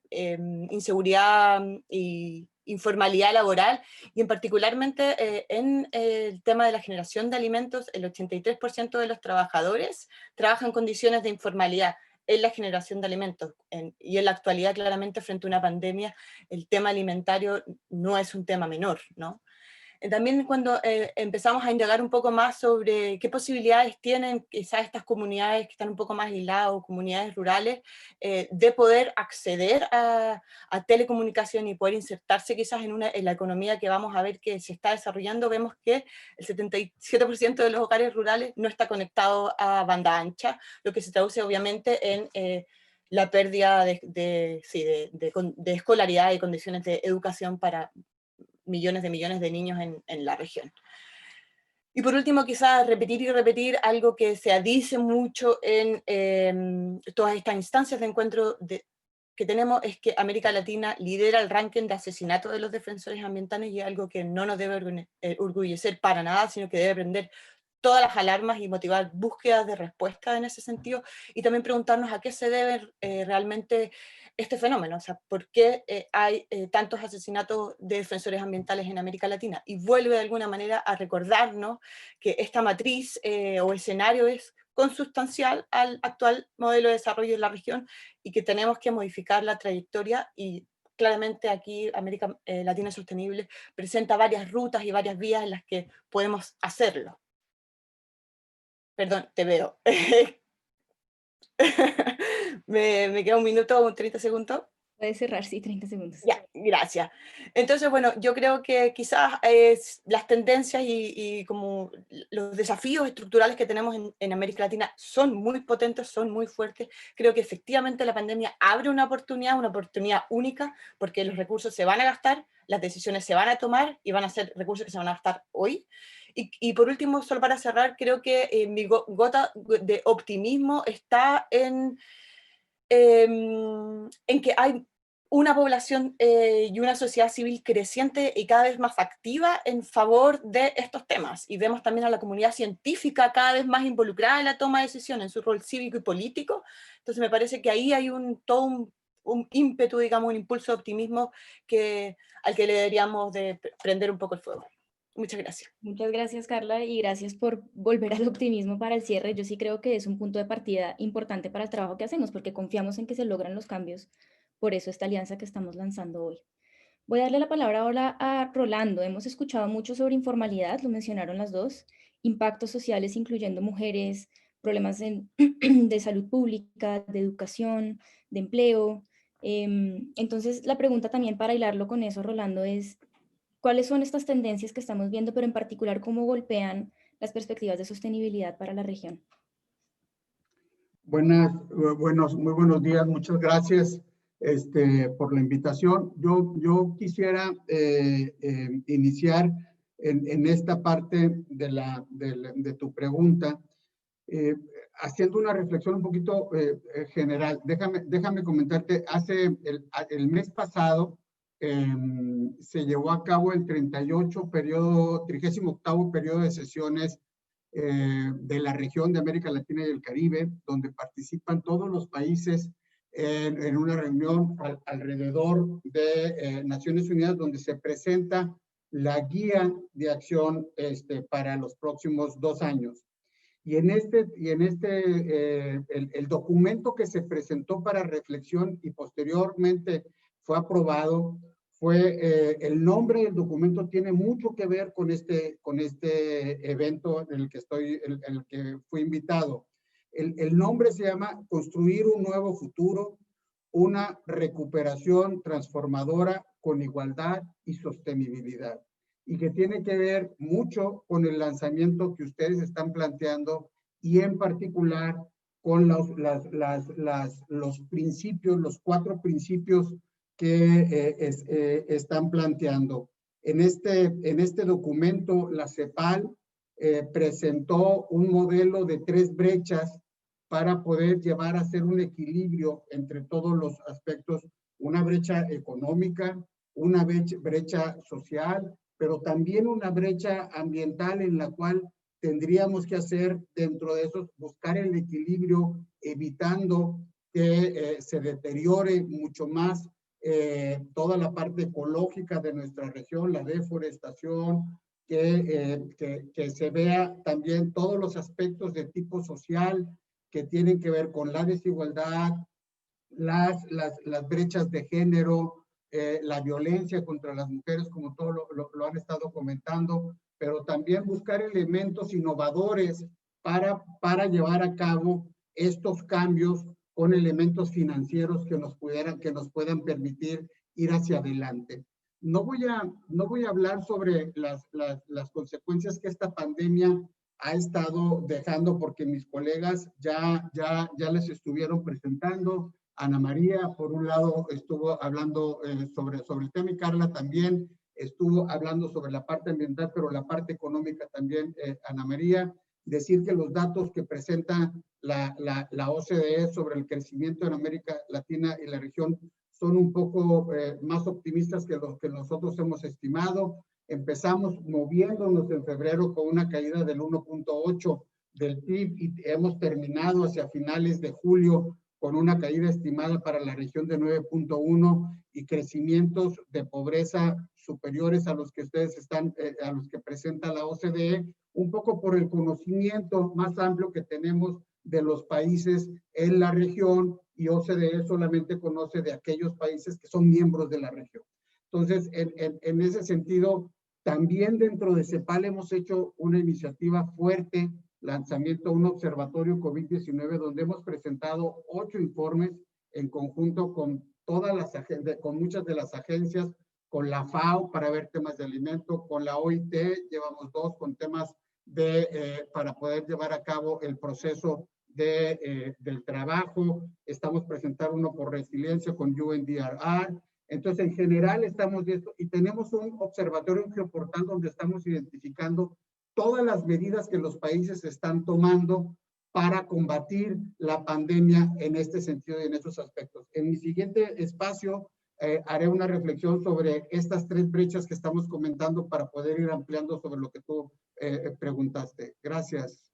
S8: inseguridad y informalidad laboral, y en particularmente en el tema de la generación de alimentos, el 83% de los trabajadores trabajan en condiciones de informalidad en la generación de alimentos, y en la actualidad claramente frente a una pandemia el tema alimentario no es un tema menor, ¿no? También cuando empezamos a indagar un poco más sobre qué posibilidades tienen quizás estas comunidades que están un poco más aisladas o comunidades rurales de poder acceder a telecomunicación y poder insertarse quizás en la economía que vamos a ver que se está desarrollando, vemos que el 77% de los hogares rurales no está conectado a banda ancha, lo que se traduce obviamente en la pérdida de escolaridad y condiciones de educación para millones de niños en la región. Y por último, quizás repetir y repetir algo que se dice mucho en todas estas instancias de encuentro que tenemos, es que América Latina lidera el ranking de asesinato de los defensores ambientales, y es algo que no nos debe orgullecer para nada, sino que debe prender todas las alarmas y motivar búsquedas de respuesta en ese sentido, y también preguntarnos a qué se debe realmente este fenómeno, o sea, por qué hay tantos asesinatos de defensores ambientales en América Latina, y vuelve de alguna manera a recordarnos que esta matriz o escenario es consustancial al actual modelo de desarrollo de la región, y que tenemos que modificar la trayectoria, y claramente aquí América Latina Sostenible presenta varias rutas y varias vías en las que podemos hacerlo. Perdón, te veo. ¿Me queda un minuto, 30 segundos?
S4: Puedes cerrar, sí, 30 segundos.
S8: Ya, gracias. Entonces, bueno, yo creo que quizás las tendencias y como los desafíos estructurales que tenemos en América Latina son muy potentes, son muy fuertes. Creo que efectivamente la pandemia abre una oportunidad única, porque los recursos se van a gastar, las decisiones se van a tomar y van a ser recursos que se van a gastar hoy. Y por último, solo para cerrar, creo que mi gota de optimismo está en que hay una población y una sociedad civil creciente y cada vez más activa en favor de estos temas. Y vemos también a la comunidad científica cada vez más involucrada en la toma de decisiones, en su rol cívico y político. Entonces me parece que ahí hay todo un ímpetu, digamos, un impulso de optimismo al que le deberíamos de prender un poco el fuego. Muchas gracias.
S4: Muchas gracias, Carla, y gracias por volver al optimismo para el cierre. Yo sí creo que es un punto de partida importante para el trabajo que hacemos, porque confiamos en que se logran los cambios. Por eso esta alianza que estamos lanzando hoy. Voy a darle la palabra ahora a Rolando. Hemos escuchado mucho sobre informalidad, lo mencionaron las dos, impactos sociales incluyendo mujeres, problemas de salud pública, de educación, de empleo. Entonces, la pregunta también para hilarlo con eso, Rolando, es ¿cuáles son estas tendencias que estamos viendo, pero en particular cómo golpean las perspectivas de sostenibilidad para la región?
S9: Muy buenos días, muchas gracias por la invitación. Yo quisiera iniciar en esta parte de tu pregunta, haciendo una reflexión un poquito general. Déjame comentarte, el mes pasado, se llevó a cabo el 38º periodo de sesiones de la región de América Latina y el Caribe, donde participan todos los países en una reunión alrededor de Naciones Unidas, donde se presenta la guía de acción para los próximos 2 años. Y el documento que se presentó para reflexión y posteriormente fue aprobado, el nombre del documento tiene mucho que ver con este evento en el que fui invitado. El nombre se llama Construir un nuevo futuro, una recuperación transformadora con igualdad y sostenibilidad, y que tiene que ver mucho con el lanzamiento que ustedes están planteando, y en particular con los principios, los 4 principios que están planteando. En este documento, la CEPAL presentó un modelo de 3 brechas para poder llevar a hacer un equilibrio entre todos los aspectos, una brecha económica, una brecha social, pero también una brecha ambiental, en la cual tendríamos que hacer dentro de eso, buscar el equilibrio, evitando que se deteriore mucho más toda la parte ecológica de nuestra región, la deforestación, que se vea también todos los aspectos de tipo social que tienen que ver con la desigualdad, las brechas de género, la violencia contra las mujeres, como todos lo han estado comentando, pero también buscar elementos innovadores para llevar a cabo estos cambios con elementos financieros que nos puedan permitir ir hacia adelante. No voy a hablar sobre las consecuencias que esta pandemia ha estado dejando, porque mis colegas ya les estuvieron presentando. Ana María, por un lado, estuvo hablando sobre el tema, y Carla también estuvo hablando sobre la parte ambiental, pero la parte económica también, Ana María. Decir que los datos que presenta la OCDE sobre el crecimiento en América Latina y la región son un poco más optimistas que los que nosotros hemos estimado. Empezamos moviéndonos en febrero con una caída del 1.8 del PIB y hemos terminado hacia finales de julio con una caída estimada para la región de 9.1 y crecimientos de pobreza superiores a los que a los que presenta la OCDE, un poco por el conocimiento más amplio que tenemos de los países en la región, y OCDE solamente conoce de aquellos países que son miembros de la región. Entonces, en ese sentido, también dentro de CEPAL hemos hecho una iniciativa fuerte, lanzamiento de un observatorio COVID-19, donde hemos presentado 8 informes en conjunto con con muchas de las agencias, con la FAO para ver temas de alimento, con la OIT llevamos 2 con temas para poder llevar a cabo el proceso del trabajo. Estamos presentando uno por resiliencia con UNDRR. Entonces, en general estamos de esto, y tenemos un observatorio geoportal donde estamos identificando todas las medidas que los países están tomando para combatir la pandemia en este sentido y en estos aspectos. En mi siguiente espacio haré una reflexión sobre estas 3 brechas que estamos comentando para poder ir ampliando sobre lo que tú preguntaste. Gracias.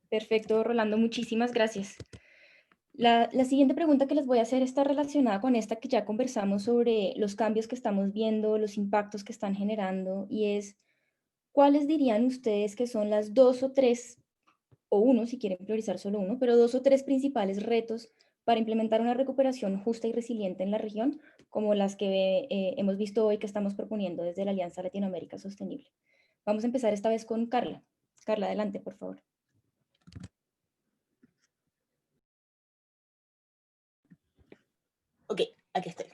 S4: Perfecto, Rolando, muchísimas gracias. La siguiente pregunta que les voy a hacer está relacionada con esta que ya conversamos sobre los cambios que estamos viendo, los impactos que están generando, y es, ¿cuáles dirían ustedes que son las 2 o 3, o uno, si quieren priorizar solo uno, pero 2 o 3 principales retos para implementar una recuperación justa y resiliente en la región, como las que hemos visto hoy que estamos proponiendo desde la Alianza Latinoamérica Sostenible? Vamos a empezar esta vez con Carla. Carla, adelante, por favor.
S8: Ok, aquí estoy.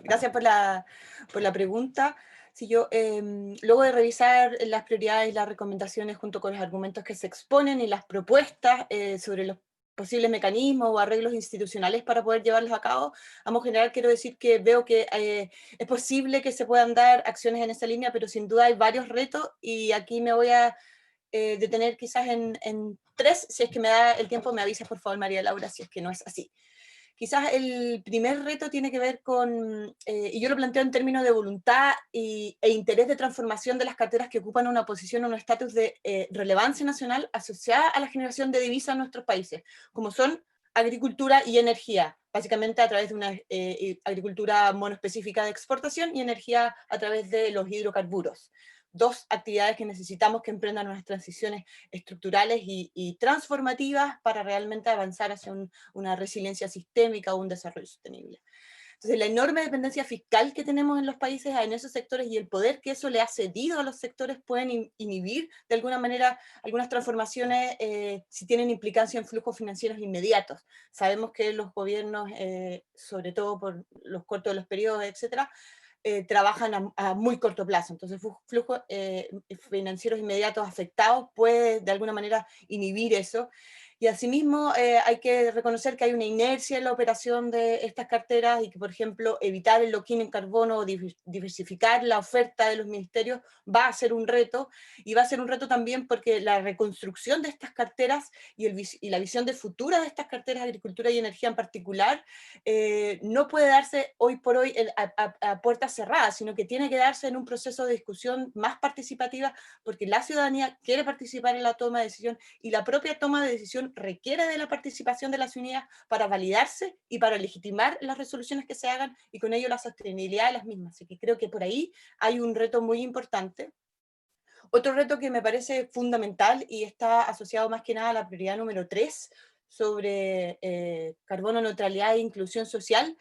S8: Gracias por la pregunta. Si yo, luego de revisar las prioridades y las recomendaciones junto con los argumentos que se exponen y las propuestas sobre los posibles mecanismos o arreglos institucionales para poder llevarlos a cabo, a modo general quiero decir que veo que es posible que se puedan dar acciones en esa línea, pero sin duda hay varios retos, y aquí me voy a detener quizás en 3. Si es que me da el tiempo, me avisas por favor, María Laura, si es que no es así. Quizás el primer reto tiene que ver con, y yo lo planteo en términos de voluntad e interés de transformación de las carteras que ocupan una posición o un estatus de relevancia nacional asociada a la generación de divisas en nuestros países, como son agricultura y energía, básicamente a través de una agricultura monoespecífica de exportación y energía a través de los hidrocarburos. 2 actividades que necesitamos que emprendan unas transiciones estructurales y transformativas para realmente avanzar hacia una resiliencia sistémica o un desarrollo sostenible. Entonces, la enorme dependencia fiscal que tenemos en los países en esos sectores y el poder que eso le ha cedido a los sectores pueden inhibir de alguna manera algunas transformaciones si tienen implicancia en flujos financieros inmediatos. Sabemos que los gobiernos, sobre todo por los cortos de los periodos, etcétera, trabajan a muy corto plazo, entonces flujos financieros inmediatos afectados puede de alguna manera inhibir eso, y asimismo hay que reconocer que hay una inercia en la operación de estas carteras y que, por ejemplo, evitar el lock-in en carbono o diversificar la oferta de los ministerios va a ser un reto, y va a ser un reto también porque la reconstrucción de estas carteras y la visión de futura de estas carteras de agricultura y energía en particular no puede darse hoy por hoy a puertas cerradas, sino que tiene que darse en un proceso de discusión más participativa, porque la ciudadanía quiere participar en la toma de decisión, y la propia toma de decisión requiere de la participación de la ciudadanía para validarse y para legitimar las resoluciones que se hagan, y con ello la sostenibilidad de las mismas. Así que creo que por ahí hay un reto muy importante. Otro reto que me parece fundamental y está asociado más que nada a la prioridad número 3, sobre carbono neutralidad e inclusión social,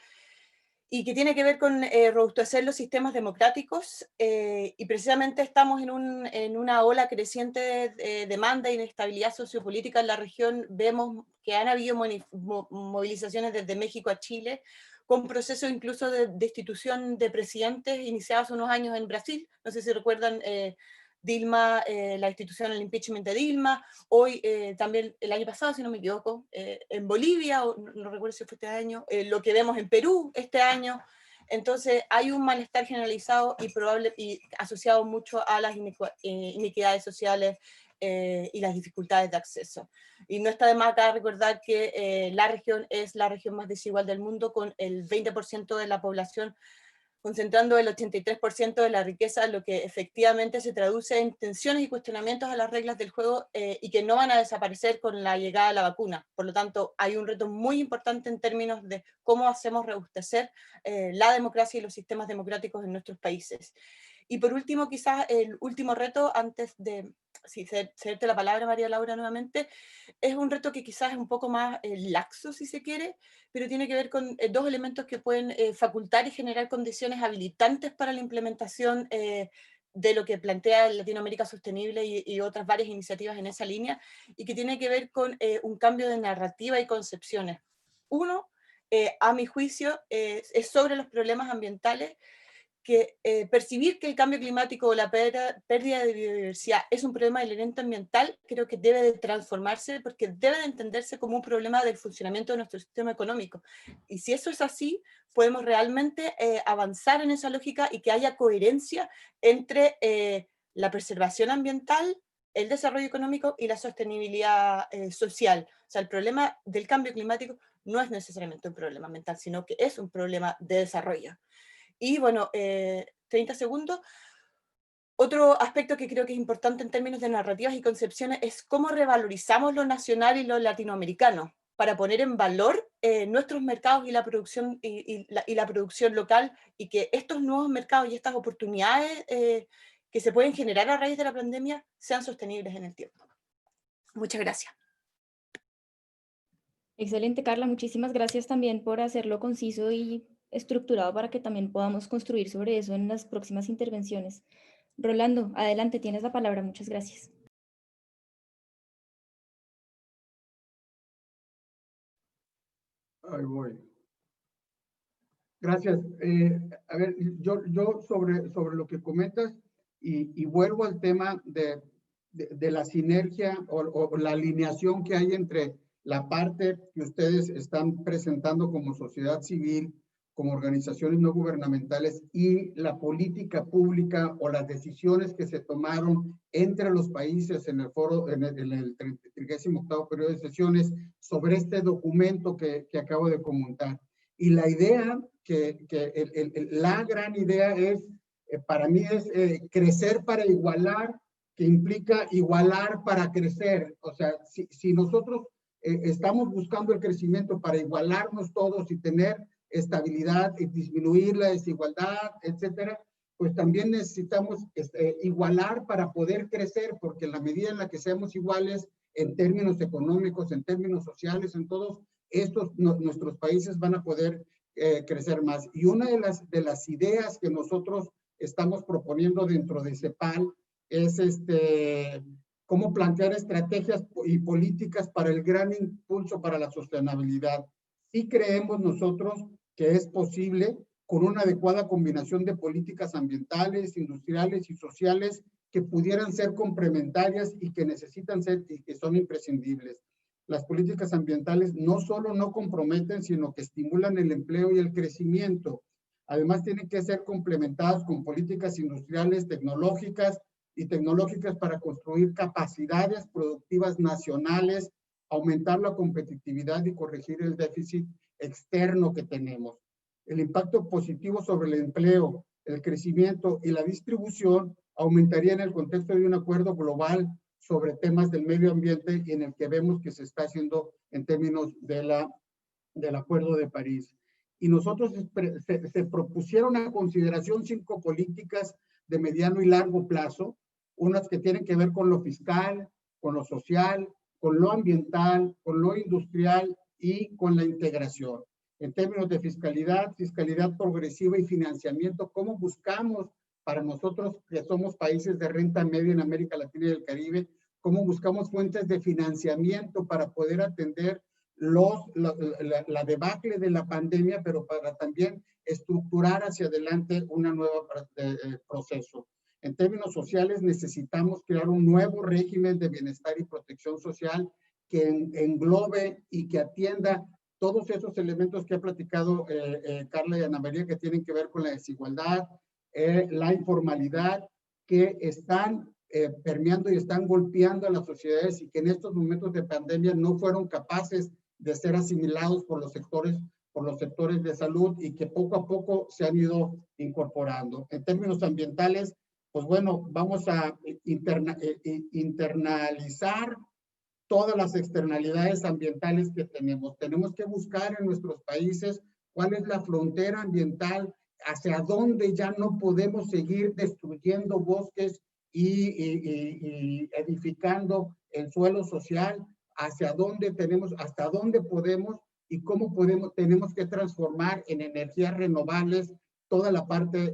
S8: y que tiene que ver con robustecer los sistemas democráticos, y precisamente estamos en una ola creciente de demanda e inestabilidad sociopolítica en la región. Vemos que han habido movilizaciones desde México a Chile, con procesos incluso de destitución de presidentes iniciados hace unos años en Brasil. No sé si recuerdan Dilma, la institución, el impeachment de Dilma, hoy también el año pasado, si no me equivoco, en Bolivia, o no recuerdo si fue este año, lo que vemos en Perú este año. Entonces hay un malestar generalizado y asociado mucho a las inequidades sociales y las dificultades de acceso. Y no está de más acá recordar que la región es la región más desigual del mundo, con el 20% de la población concentrando el 83% de la riqueza, lo que efectivamente se traduce en tensiones y cuestionamientos a las reglas del juego y que no van a desaparecer con la llegada de la vacuna. Por lo tanto, hay un reto muy importante en términos de cómo hacemos robustecer la democracia y los sistemas democráticos en nuestros países. Y por último, quizás el último reto, antes de cederte la palabra, María Laura, nuevamente, es un reto que quizás es un poco más laxo, si se quiere, pero tiene que ver con dos elementos que pueden facultar y generar condiciones habilitantes para la implementación de lo que plantea Latinoamérica Sostenible y otras varias iniciativas en esa línea, y que tiene que ver con un cambio de narrativa y concepciones. Uno, a mi juicio, es sobre los problemas ambientales, que percibir que el cambio climático o la pérdida de biodiversidad es un problema del heredero ambiental, creo que debe de transformarse, porque debe de entenderse como un problema del funcionamiento de nuestro sistema económico. Y si eso es así, podemos realmente avanzar en esa lógica y que haya coherencia entre la preservación ambiental, el desarrollo económico y la sostenibilidad social. O sea, el problema del cambio climático no es necesariamente un problema ambiental, sino que es un problema de desarrollo. Y bueno, 30 segundos. Otro aspecto que creo que es importante en términos de narrativas y concepciones es cómo revalorizamos lo nacional y lo latinoamericano para poner en valor nuestros mercados y la producción, y la producción local, y que estos nuevos mercados y estas oportunidades que se pueden generar a raíz de la pandemia sean sostenibles en el tiempo. Muchas gracias.
S4: Excelente, Carla. Muchísimas gracias también por hacerlo conciso y estructurado para que también podamos construir sobre eso en las próximas intervenciones. Rolando, adelante, tienes la palabra. Muchas gracias.
S9: Ahí voy. Gracias. A ver, yo sobre lo que comentas y vuelvo al tema de la sinergia o la alineación que hay entre la parte que ustedes están presentando como sociedad civil, como organizaciones no gubernamentales, y la política pública o las decisiones que se tomaron entre los países en el foro, en el 38º periodo de sesiones sobre este documento que acabo de comentar. Y la idea, la gran idea es, para mí es crecer para igualar, que implica igualar para crecer. O sea, si nosotros estamos buscando el crecimiento para igualarnos todos y tener estabilidad y disminuir la desigualdad, etcétera, pues también necesitamos igualar para poder crecer, porque en la medida en la que seamos iguales en términos económicos, en términos sociales, en todos estos, nuestros países van a poder crecer más. Y una de las ideas que nosotros estamos proponiendo dentro de CEPAL es cómo plantear estrategias y políticas para el gran impulso para la sostenibilidad. Sí creemos nosotros que es posible con una adecuada combinación de políticas ambientales, industriales y sociales que pudieran ser complementarias y que necesitan ser y que son imprescindibles. Las políticas ambientales no solo no comprometen, sino que estimulan el empleo y el crecimiento. Además, tienen que ser complementadas con políticas industriales, tecnológicas para construir capacidades productivas nacionales, aumentar la competitividad y corregir el déficit externo que tenemos. El impacto positivo sobre el empleo, el crecimiento y la distribución aumentaría en el contexto de un acuerdo global sobre temas del medio ambiente y en el que vemos que se está haciendo en términos del Acuerdo de París. Y nosotros se propusieron a consideración 5 políticas de mediano y largo plazo, unas que tienen que ver con lo fiscal, con lo social, con lo ambiental, con lo industrial y con la integración. En términos de fiscalidad, fiscalidad progresiva y financiamiento, ¿cómo buscamos para nosotros que somos países de renta media en América Latina y el Caribe, cómo buscamos fuentes de financiamiento para poder atender la debacle de la pandemia, pero para también estructurar hacia adelante una nueva proceso? En términos sociales, necesitamos crear un nuevo régimen de bienestar y protección social que englobe y que atienda todos esos elementos que ha platicado Carla y Ana María, que tienen que ver con la desigualdad, la informalidad, que están permeando y están golpeando a las sociedades y que en estos momentos de pandemia no fueron capaces de ser asimilados por los sectores de salud y que poco a poco se han ido incorporando. En términos ambientales, pues bueno, vamos a internalizar todas las externalidades ambientales que tenemos. Tenemos que buscar en nuestros países cuál es la frontera ambiental, hacia dónde ya no podemos seguir destruyendo bosques y edificando el suelo social, hasta dónde podemos y cómo tenemos que transformar en energías renovables toda la parte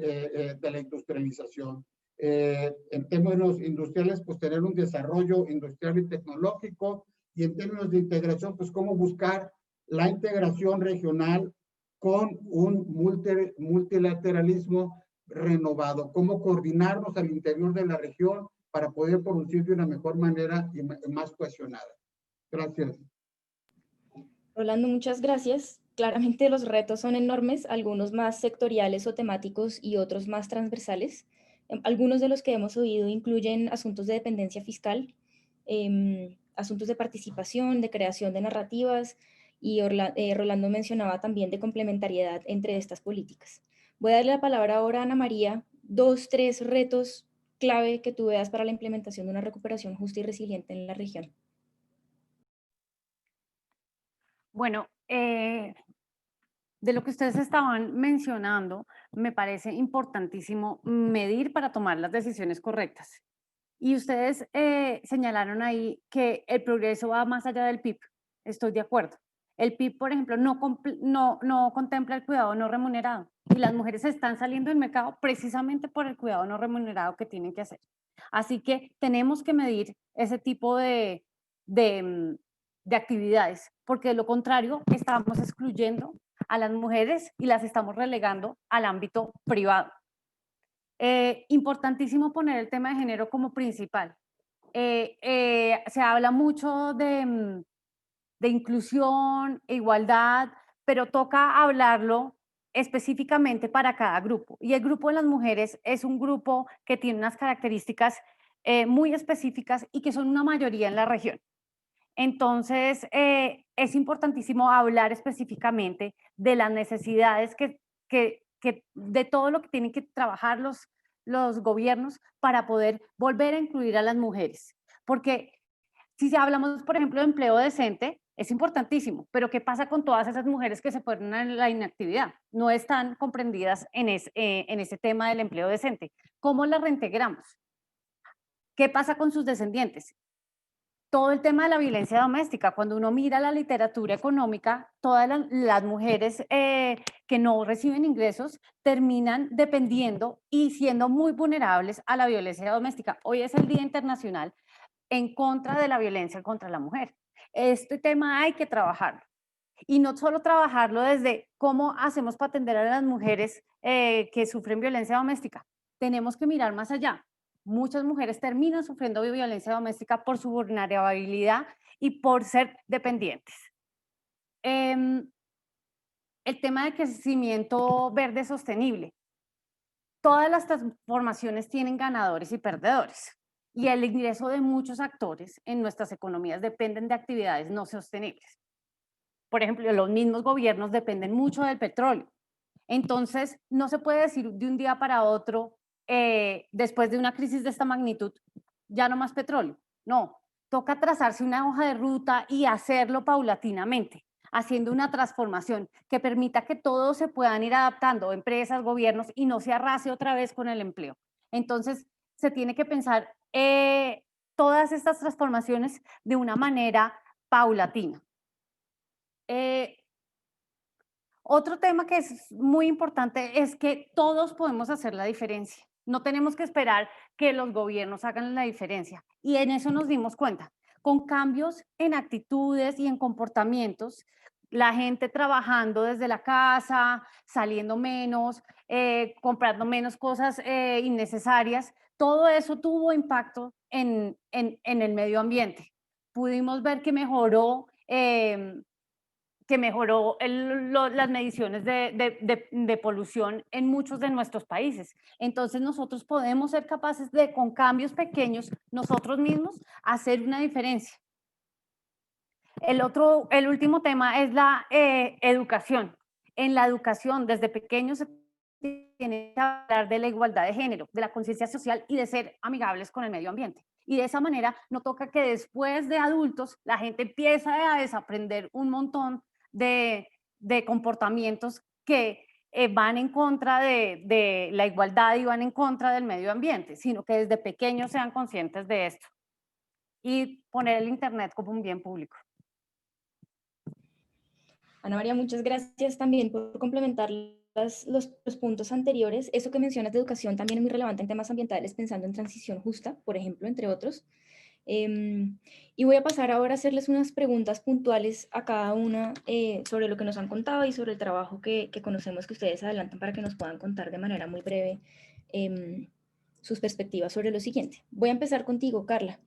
S9: de la industrialización. En términos industriales, pues tener un desarrollo industrial y tecnológico, y en términos de integración, pues cómo buscar la integración regional con un multilateralismo renovado, cómo coordinarnos al interior de la región para poder producir de una mejor manera y más cohesionada. Gracias.
S4: Rolando, muchas gracias. Claramente los retos son enormes, algunos más sectoriales o temáticos y otros más transversales. Algunos de los que hemos oído incluyen asuntos de dependencia fiscal, asuntos de participación, de creación de narrativas, y Rolando mencionaba también de complementariedad entre estas políticas. Voy a darle la palabra ahora a Ana María. 2, 3 retos clave que tú veas para la implementación de una recuperación justa y resiliente en la región.
S7: Bueno, de lo que ustedes estaban mencionando, me parece importantísimo medir para tomar las decisiones correctas. Y ustedes señalaron ahí que el progreso va más allá del PIB. Estoy de acuerdo. El PIB, por ejemplo, no contempla el cuidado no remunerado. Y las mujeres están saliendo del mercado precisamente por el cuidado no remunerado que tienen que hacer. Así que tenemos que medir ese tipo de actividades, porque de lo contrario estamos excluyendo a las mujeres y las estamos relegando al ámbito privado. Importantísimo poner el tema de género como principal. Se habla mucho de inclusión e igualdad, pero toca hablarlo específicamente para cada grupo. Y el grupo de las mujeres es un grupo que tiene unas características muy específicas y que son una mayoría en la región. Entonces, es importantísimo hablar específicamente de las necesidades de todo lo que tienen que trabajar los gobiernos para poder volver a incluir a las mujeres. Porque si hablamos, por ejemplo, de empleo decente, es importantísimo, pero ¿qué pasa con todas esas mujeres que se fueron a la inactividad? No están comprendidas en ese tema del empleo decente. ¿Cómo las reintegramos? ¿Qué pasa con sus descendientes? Todo el tema de la violencia doméstica, cuando uno mira la literatura económica, todas las mujeres que no reciben ingresos terminan dependiendo y siendo muy vulnerables a la violencia doméstica. Hoy es el Día Internacional en contra de la violencia contra la mujer. Este tema hay que trabajarlo. Y no solo trabajarlo desde cómo hacemos para atender a las mujeres que sufren violencia doméstica. Tenemos que mirar más allá. Muchas mujeres terminan sufriendo violencia doméstica por su vulnerabilidad y por ser dependientes. El tema de crecimiento verde sostenible. Todas las transformaciones tienen ganadores y perdedores. Y el ingreso de muchos actores en nuestras economías dependen de actividades no sostenibles. Por ejemplo, los mismos gobiernos dependen mucho del petróleo. Entonces, no se puede decir de un día para otro, después de una crisis de esta magnitud, ya no más petróleo. No, toca trazarse una hoja de ruta y hacerlo paulatinamente, haciendo una transformación que permita que todos se puedan ir adaptando, empresas, gobiernos, y no se arrase otra vez con el empleo. Entonces, se tiene que pensar todas estas transformaciones de una manera paulatina. Otro tema que es muy importante es que todos podemos hacer la diferencia. No tenemos que esperar que los gobiernos hagan la diferencia. Y en eso nos dimos cuenta. Con cambios en actitudes y en comportamientos, la gente trabajando desde la casa, saliendo menos, comprando menos cosas innecesarias, todo eso tuvo impacto en el medio ambiente. Pudimos ver que mejoró las mediciones de polución en muchos de nuestros países. Entonces nosotros podemos ser capaces de, con cambios pequeños, nosotros mismos, hacer una diferencia. El último tema es la educación. En la educación, desde pequeños, se tiene que hablar de la igualdad de género, de la conciencia social y de ser amigables con el medio ambiente. Y de esa manera no toca que después de adultos la gente empiece a desaprender un montón de comportamientos que van en contra de la igualdad y van en contra del medio ambiente, sino que desde pequeños sean conscientes de esto y poner el Internet como un bien público.
S4: Ana María, muchas gracias también por complementar los puntos anteriores. Eso que mencionas de educación también es muy relevante en temas ambientales, pensando en transición justa, por ejemplo, entre otros. Y voy a pasar ahora a hacerles unas preguntas puntuales a cada una sobre lo que nos han contado y sobre el trabajo que conocemos que ustedes adelantan para que nos puedan contar de manera muy breve sus perspectivas sobre lo siguiente. Voy a empezar contigo, Carla.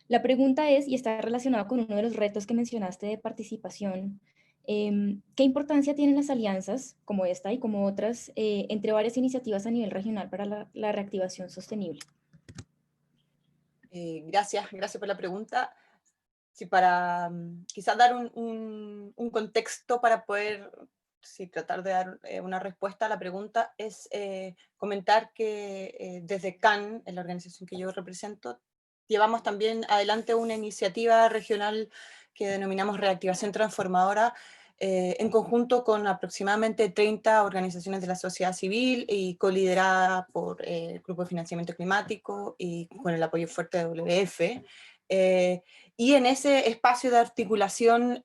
S4: La pregunta es, y está relacionada con uno de los retos que mencionaste de participación, ¿qué importancia tienen las alianzas como esta y como otras entre varias iniciativas a nivel regional para la reactivación sostenible?
S8: Gracias por la pregunta. Sí, para quizás dar un contexto para poder tratar de dar una respuesta a la pregunta, es comentar que desde CAN, en la organización que yo represento, llevamos también adelante una iniciativa regional que denominamos Reactivación Transformadora, en conjunto con aproximadamente 30 organizaciones de la sociedad civil y coliderada por el Grupo de Financiamiento Climático y con el apoyo fuerte de WWF. Y en ese espacio de articulación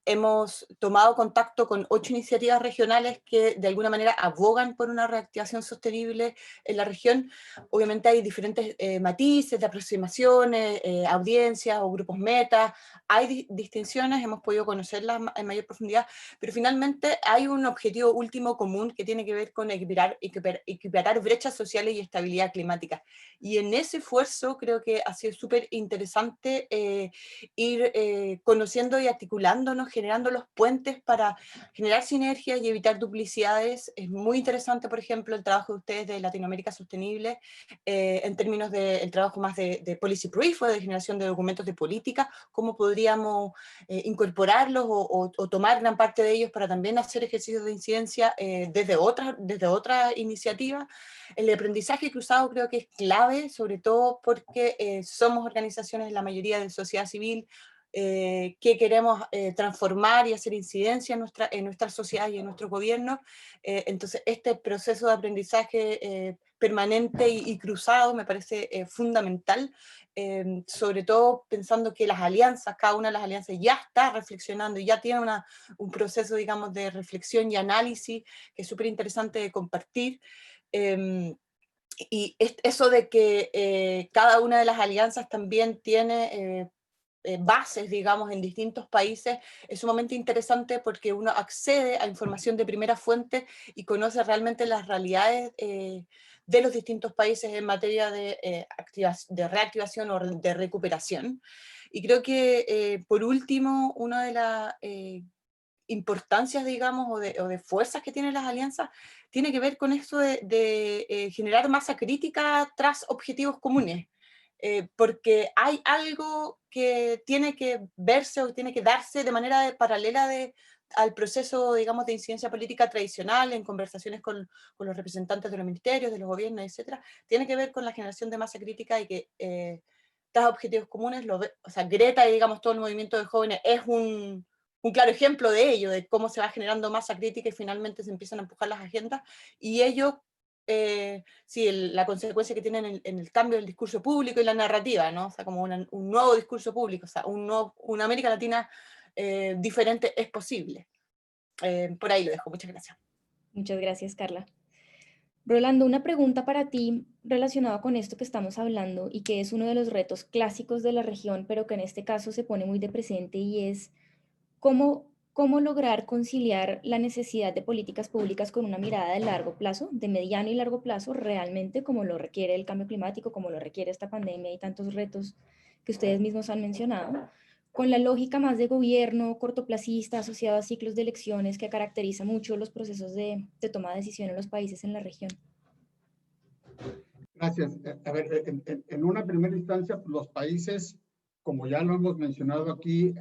S8: hemos tomado contacto con 8 iniciativas regionales que de alguna manera abogan por una reactivación sostenible en la región. Obviamente hay diferentes matices de aproximaciones, audiencias o grupos meta, hay distinciones, hemos podido conocerlas en mayor profundidad, pero finalmente hay un objetivo último común que tiene que ver con equiparar brechas sociales y estabilidad climática. Y en ese esfuerzo creo que ha sido súper interesante ir conociendo y articulándonos, generando los puentes para generar sinergias y evitar duplicidades. Es muy interesante, por ejemplo, el trabajo de ustedes de Latinoamérica Sostenible, en términos del trabajo más de policy brief o de generación de documentos de política, cómo podríamos incorporarlos o tomar gran parte de ellos para también hacer ejercicios de incidencia desde otras iniciativas. El aprendizaje cruzado creo que es clave, sobre todo porque somos organizaciones, la mayoría de sociedad civil, que queremos transformar y hacer incidencia en nuestra sociedad y en nuestro gobierno. Entonces este proceso de aprendizaje permanente y cruzado me parece fundamental, sobre todo pensando que las alianzas, cada una de las alianzas ya está reflexionando y ya tiene un proceso, digamos, de reflexión y análisis que es súper interesante de compartir. Y eso de que cada una de las alianzas también tiene bases, digamos, en distintos países, es sumamente interesante porque uno accede a información de primera fuente y conoce realmente las realidades de los distintos países en materia de reactivación o de recuperación. Y creo que, por último, una de las importancias, digamos, o de fuerzas que tienen las alianzas, tiene que ver con esto de generar masa crítica tras objetivos comunes. Porque hay algo que tiene que verse o tiene que darse de manera paralela al proceso, digamos, de incidencia política tradicional, en conversaciones con los representantes de los ministerios, de los gobiernos, etcétera, tiene que ver con la generación de masa crítica y que tras objetivos comunes, o sea, Greta y, digamos, todo el movimiento de jóvenes es un claro ejemplo de ello, de cómo se va generando masa crítica y finalmente se empiezan a empujar las agendas, y ello sí, la consecuencia que tienen en el cambio del discurso público y la narrativa, ¿no? O sea, como un nuevo discurso público, o sea, una América Latina diferente es posible. por ahí lo dejo. Muchas gracias.
S4: Muchas gracias, Carla. Rolando, una pregunta para ti relacionada con esto que estamos hablando y que es uno de los retos clásicos de la región, pero que en este caso se pone muy de presente, y es cómo lograr conciliar la necesidad de políticas públicas con una mirada de largo plazo, de mediano y largo plazo, realmente como lo requiere el cambio climático, como lo requiere esta pandemia y tantos retos que ustedes mismos han mencionado, con la lógica más de gobierno cortoplacista asociada a ciclos de elecciones que caracteriza mucho los procesos de toma de decisión en los países en la región.
S9: Gracias. A ver, en una primera instancia, los países, como ya lo hemos mencionado aquí,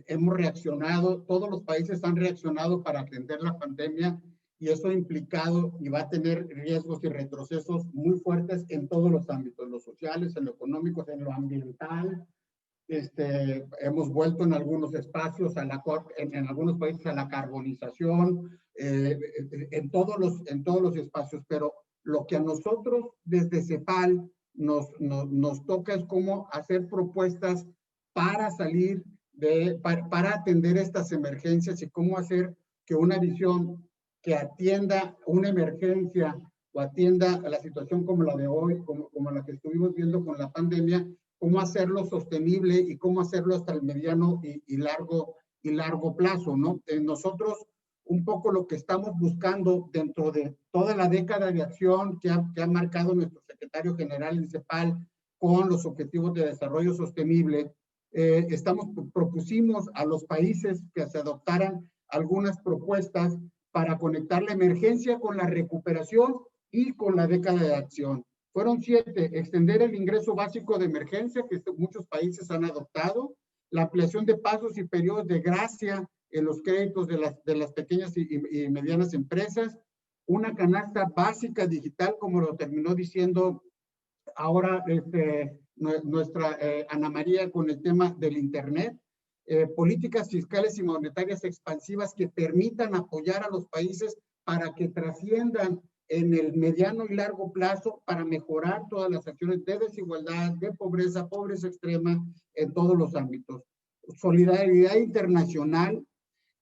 S9: hemos reaccionado, todos los países han reaccionado para atender la pandemia, y eso ha implicado y va a tener riesgos y retrocesos muy fuertes en todos los ámbitos, en los sociales, en lo económico, en lo ambiental. Hemos vuelto en algunos espacios, en algunos países a la carbonización, en todos los espacios, pero lo que a nosotros desde CEPAL nos toca es cómo hacer propuestas para salir para atender estas emergencias, y cómo hacer que una visión que atienda una emergencia o atienda a la situación como la de hoy, como la que estuvimos viendo con la pandemia, cómo hacerlo sostenible y cómo hacerlo hasta el mediano y largo plazo, ¿no? Nosotros un poco lo que estamos buscando dentro de toda la década de acción que ha marcado nuestro secretario general en CEPAL con los Objetivos de Desarrollo Sostenible, propusimos a los países que se adoptaran algunas propuestas para conectar la emergencia con la recuperación y con la década de acción. Fueron 7: extender el ingreso básico de emergencia, que muchos países han adoptado; la ampliación de plazos y periodos de gracia en los créditos de las pequeñas y medianas empresas; una canasta básica digital, como lo terminó diciendo ahora nuestra Ana María con el tema del Internet; políticas fiscales y monetarias expansivas que permitan apoyar a los países para que trasciendan en el mediano y largo plazo, para mejorar todas las acciones de desigualdad, de pobreza extrema en todos los ámbitos; solidaridad internacional,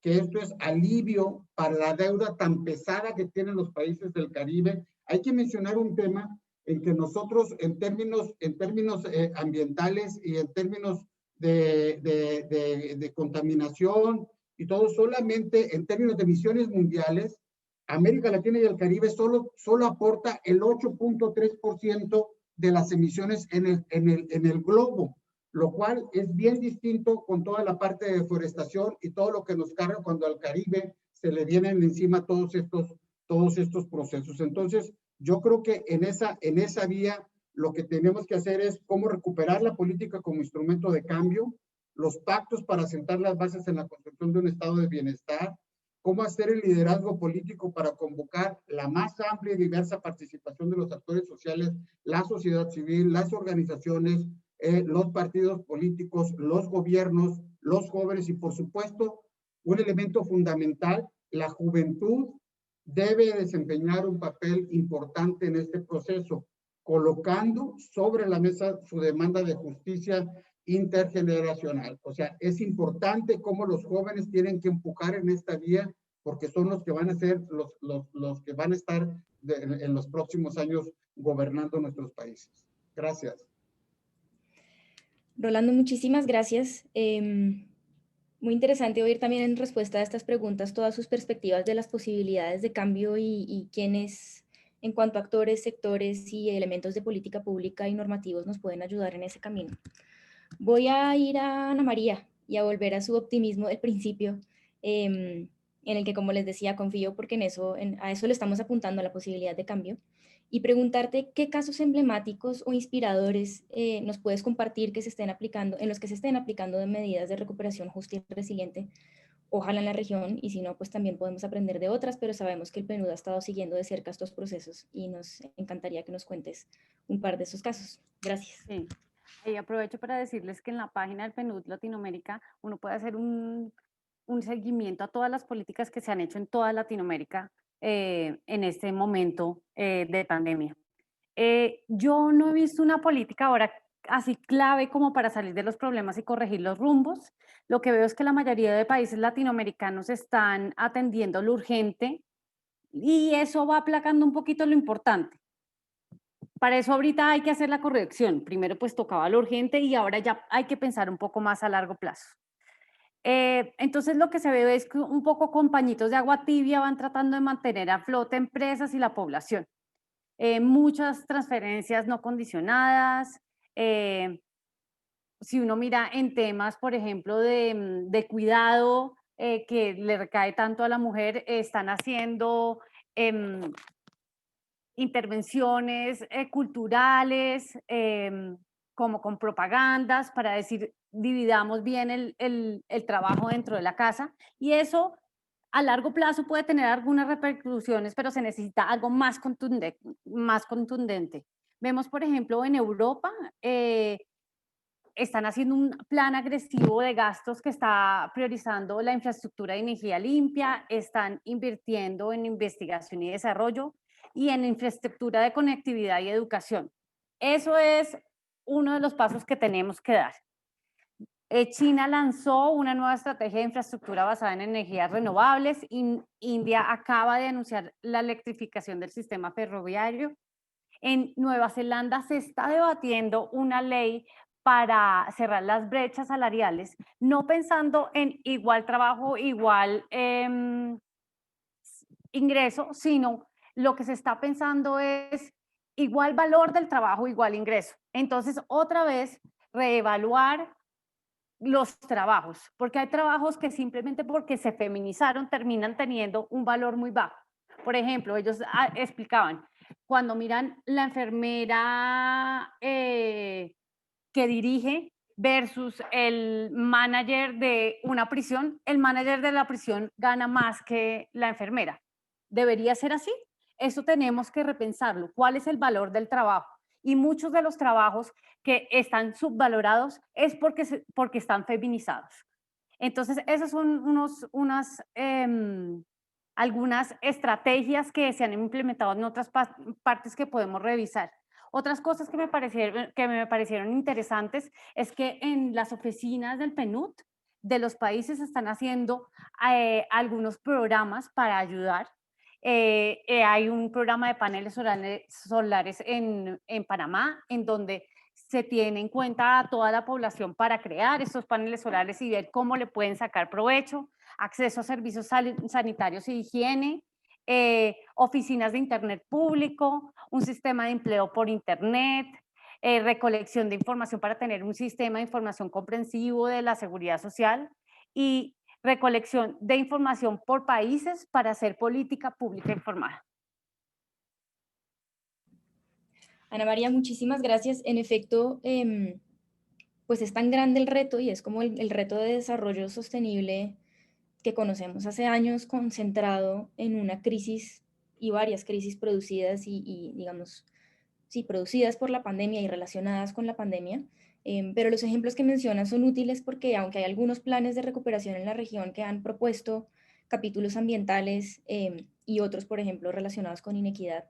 S9: que esto es alivio para la deuda tan pesada que tienen los países del Caribe. Hay que mencionar un tema en que nosotros, en términos ambientales y en términos de contaminación y todo, solamente en términos de emisiones mundiales, América Latina y el Caribe solo aporta el 8.3% de las emisiones en el globo, lo cual es bien distinto con toda la parte de deforestación y todo lo que nos carga cuando al Caribe se le vienen encima todos estos procesos. Entonces, yo creo que en esa vía lo que tenemos que hacer es cómo recuperar la política como instrumento de cambio, los pactos para sentar las bases en la construcción de un estado de bienestar, cómo hacer el liderazgo político para convocar la más amplia y diversa participación de los actores sociales, la sociedad civil, las organizaciones, los partidos políticos, los gobiernos, los jóvenes y, por supuesto, un elemento fundamental, la juventud debe desempeñar un papel importante en este proceso, colocando sobre la mesa su demanda de justicia intergeneracional. O sea, es importante cómo los jóvenes tienen que empujar en esta vía, porque son los que van a ser los que van a estar en los próximos años gobernando nuestros países. Gracias.
S4: Rolando, muchísimas gracias. Muy interesante oír también en respuesta a estas preguntas todas sus perspectivas de las posibilidades de cambio y quiénes, en cuanto a actores, sectores y elementos de política pública y normativos, nos pueden ayudar en ese camino. Voy a ir a Ana María y a volver a su optimismo del principio, en el que, como les decía, confío porque a eso le estamos apuntando, a la posibilidad de cambio, y preguntarte qué casos emblemáticos o inspiradores nos puedes compartir en los que se estén aplicando de medidas de recuperación justa y resiliente, ojalá en la región, y si no, pues también podemos aprender de otras, pero sabemos que el PNUD ha estado siguiendo de cerca estos procesos y nos encantaría que nos cuentes un par de esos casos. Gracias.
S7: Sí. Y aprovecho para decirles que en la página del PNUD Latinoamérica uno puede hacer un seguimiento a todas las políticas que se han hecho en toda Latinoamérica en este momento de pandemia. Yo no he visto una política ahora así clave como para salir de los problemas y corregir los rumbos. Lo que veo es que la mayoría de países latinoamericanos están atendiendo lo urgente y eso va aplacando un poquito lo importante. Para eso ahorita hay que hacer la corrección. Primero pues tocaba lo urgente y ahora ya hay que pensar un poco más a largo plazo. Entonces lo que se ve es que un poco con pañitos de agua tibia van tratando de mantener a flote empresas y la población. Muchas transferencias no condicionadas. Si uno mira en temas, por ejemplo, de cuidado que le recae tanto a la mujer, están haciendo intervenciones culturales, como con propagandas para decir, dividamos bien el trabajo dentro de la casa, y eso a largo plazo puede tener algunas repercusiones, pero se necesita algo más contundente. Más contundente. Vemos, por ejemplo, en Europa, están haciendo un plan agresivo de gastos que está priorizando la infraestructura de energía limpia, están invirtiendo en investigación y desarrollo y en infraestructura de conectividad y educación. Eso es uno de los pasos que tenemos que dar. China lanzó una nueva estrategia de infraestructura basada en energías renovables. India acaba de anunciar la electrificación del sistema ferroviario. En Nueva Zelanda se está debatiendo una ley para cerrar las brechas salariales, no pensando en igual trabajo, igual ingreso, sino lo que se está pensando es igual valor del trabajo, igual ingreso. Entonces, otra vez, reevaluar los trabajos, porque hay trabajos que simplemente porque se feminizaron terminan teniendo un valor muy bajo. Por ejemplo, ellos explicaban, cuando miran la enfermera que dirige versus el manager de una prisión, el manager de la prisión gana más que la enfermera. ¿Debería ser así? Eso tenemos que repensarlo. ¿Cuál es el valor del trabajo? Y muchos de los trabajos que están subvalorados es porque están feminizados. Entonces, esas son algunas estrategias que se han implementado en otras partes que podemos revisar. Otras cosas que me parecieron interesantes es que en las oficinas del PNUD de los países están haciendo algunos programas para ayudar. Hay un programa de paneles solares en Panamá, en donde se tiene en cuenta a toda la población para crear estos paneles solares y ver cómo le pueden sacar provecho, acceso a servicios sanitarios y higiene, oficinas de internet público, un sistema de empleo por internet, recolección de información para tener un sistema de información comprensivo de la seguridad social y recolección de información por países para hacer política pública informada.
S4: Ana María, muchísimas gracias. En efecto, pues es tan grande el reto y es como el reto de desarrollo sostenible que conocemos hace años, concentrado en una crisis y varias crisis producidas y digamos, sí, producidas por la pandemia y relacionadas con la pandemia. Pero los ejemplos que mencionas son útiles porque aunque hay algunos planes de recuperación en la región que han propuesto capítulos ambientales y otros, por ejemplo, relacionados con inequidad,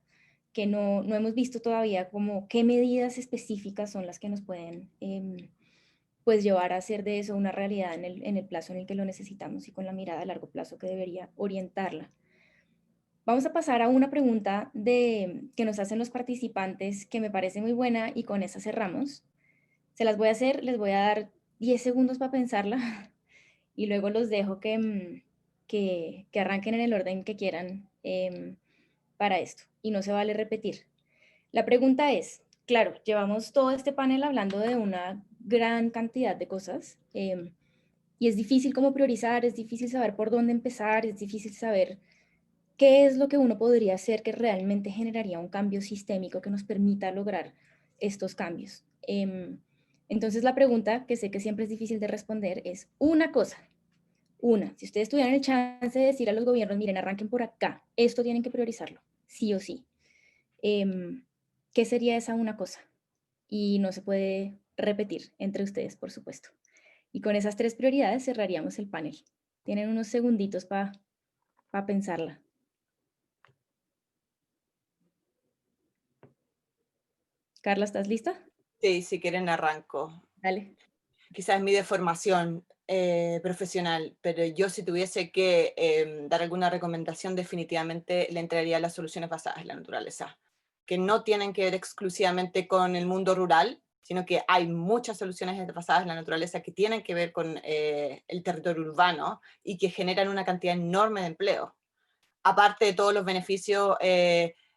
S4: que no hemos visto todavía como qué medidas específicas son las que nos pueden pues llevar a hacer de eso una realidad en el plazo en el que lo necesitamos y con la mirada a largo plazo que debería orientarla. Vamos a pasar a una pregunta que nos hacen los participantes que me parece muy buena y con esa cerramos. Se las voy a hacer, les voy a dar 10 segundos para pensarla y luego los dejo que arranquen en el orden que quieran para esto y no se vale repetir. La pregunta es, claro, llevamos todo este panel hablando de una gran cantidad de cosas y es difícil como priorizar, es difícil saber por dónde empezar, es difícil saber qué es lo que uno podría hacer que realmente generaría un cambio sistémico que nos permita lograr estos cambios. Entonces la pregunta, que sé que siempre es difícil de responder, es una cosa. Si ustedes tuvieran el chance de decir a los gobiernos, miren, arranquen por acá, esto tienen que priorizarlo, sí o sí. ¿Qué sería esa una cosa? Y no se puede repetir entre ustedes, por supuesto. Y con esas 3 prioridades cerraríamos el panel. Tienen unos segunditos para pensarla. Carla, ¿estás lista?
S8: Sí, si quieren arranco.
S4: Dale.
S8: Quizás es mi deformación profesional, pero yo si tuviese que dar alguna recomendación, definitivamente le entraría a las soluciones basadas en la naturaleza, que no tienen que ver exclusivamente con el mundo rural, sino que hay muchas soluciones basadas en la naturaleza que tienen que ver con el territorio urbano y que generan una cantidad enorme de empleo. Aparte de todos los beneficios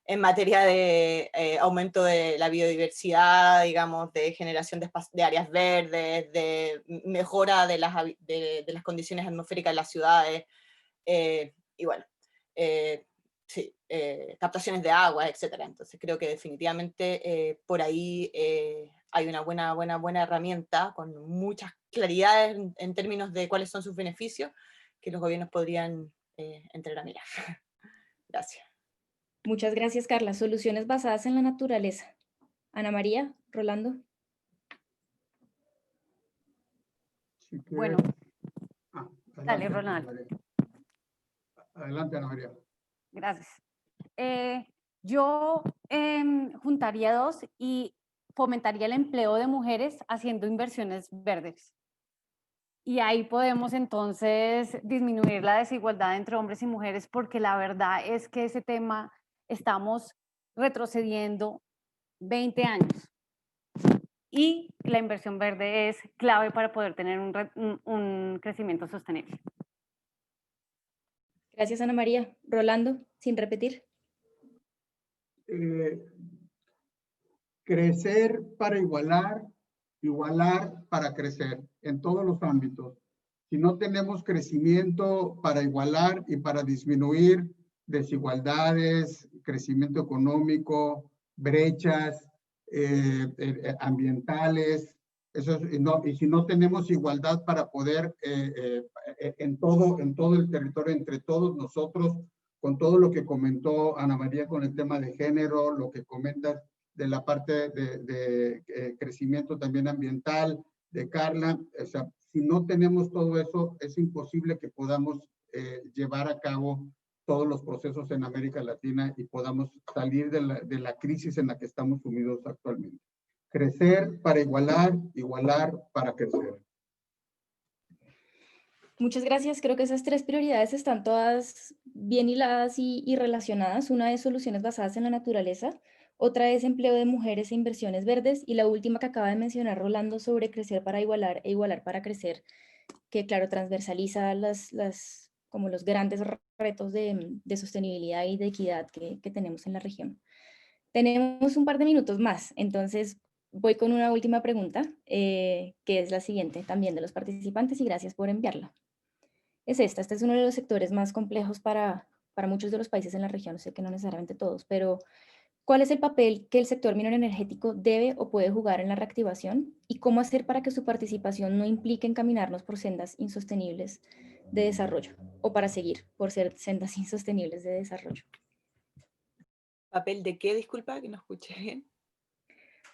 S8: en materia de aumento de la biodiversidad, digamos, de generación de áreas verdes, de mejora de las condiciones atmosféricas de las ciudades, y bueno, sí, captaciones de agua, etcétera. Entonces creo que definitivamente por ahí hay una buena herramienta con muchas claridades en términos de cuáles son sus beneficios que los gobiernos podrían entrar a mirar. Gracias.
S4: Muchas gracias, Carla. Soluciones basadas en la naturaleza. Ana María, Rolando.
S9: Si quieres-
S7: Bueno, dale, Ronald.
S9: Adelante, Ana María.
S7: Gracias. Yo juntaría dos y fomentaría el empleo de mujeres haciendo inversiones verdes. Y ahí podemos entonces disminuir la desigualdad entre hombres y mujeres, porque la verdad es que ese tema estamos retrocediendo 20 años. Y la inversión verde es clave para poder tener un crecimiento sostenible.
S4: Gracias, Ana María. Rolando, sin repetir.
S9: Crecer para igualar, igualar para crecer en todos los ámbitos. Si no tenemos crecimiento para igualar y para disminuir desigualdades, crecimiento económico, brechas ambientales, y si no tenemos igualdad para poder en todo el territorio, entre todos nosotros, con todo lo que comentó Ana María con el tema de género, lo que comentas de la parte de crecimiento también ambiental, de Carla, o sea, si no tenemos todo eso, es imposible que podamos llevar a cabo todos los procesos en América Latina y podamos salir de la crisis en la que estamos sumidos actualmente. Crecer para igualar, igualar para crecer.
S4: Muchas gracias. Creo que esas tres prioridades están todas bien hiladas y relacionadas. Una es soluciones basadas en la naturaleza, otra es empleo de mujeres e inversiones verdes, y la última que acaba de mencionar Rolando sobre crecer para igualar e igualar para crecer, que claro, transversaliza como los grandes retos de sostenibilidad y de equidad que tenemos en la región. Tenemos un par de minutos más, entonces voy con una última pregunta, que es la siguiente también de los participantes, y gracias por enviarla. Es esta. Este es uno de los sectores más complejos para muchos de los países en la región, sé que no necesariamente todos, pero ¿cuál es el papel que el sector minero energético debe o puede jugar en la reactivación? ¿Y cómo hacer para que su participación no implique encaminarnos por sendas insostenibles de desarrollo, o para seguir por ser sendas insostenibles de desarrollo?
S8: ¿Papel de qué? Disculpa, que no escuché bien.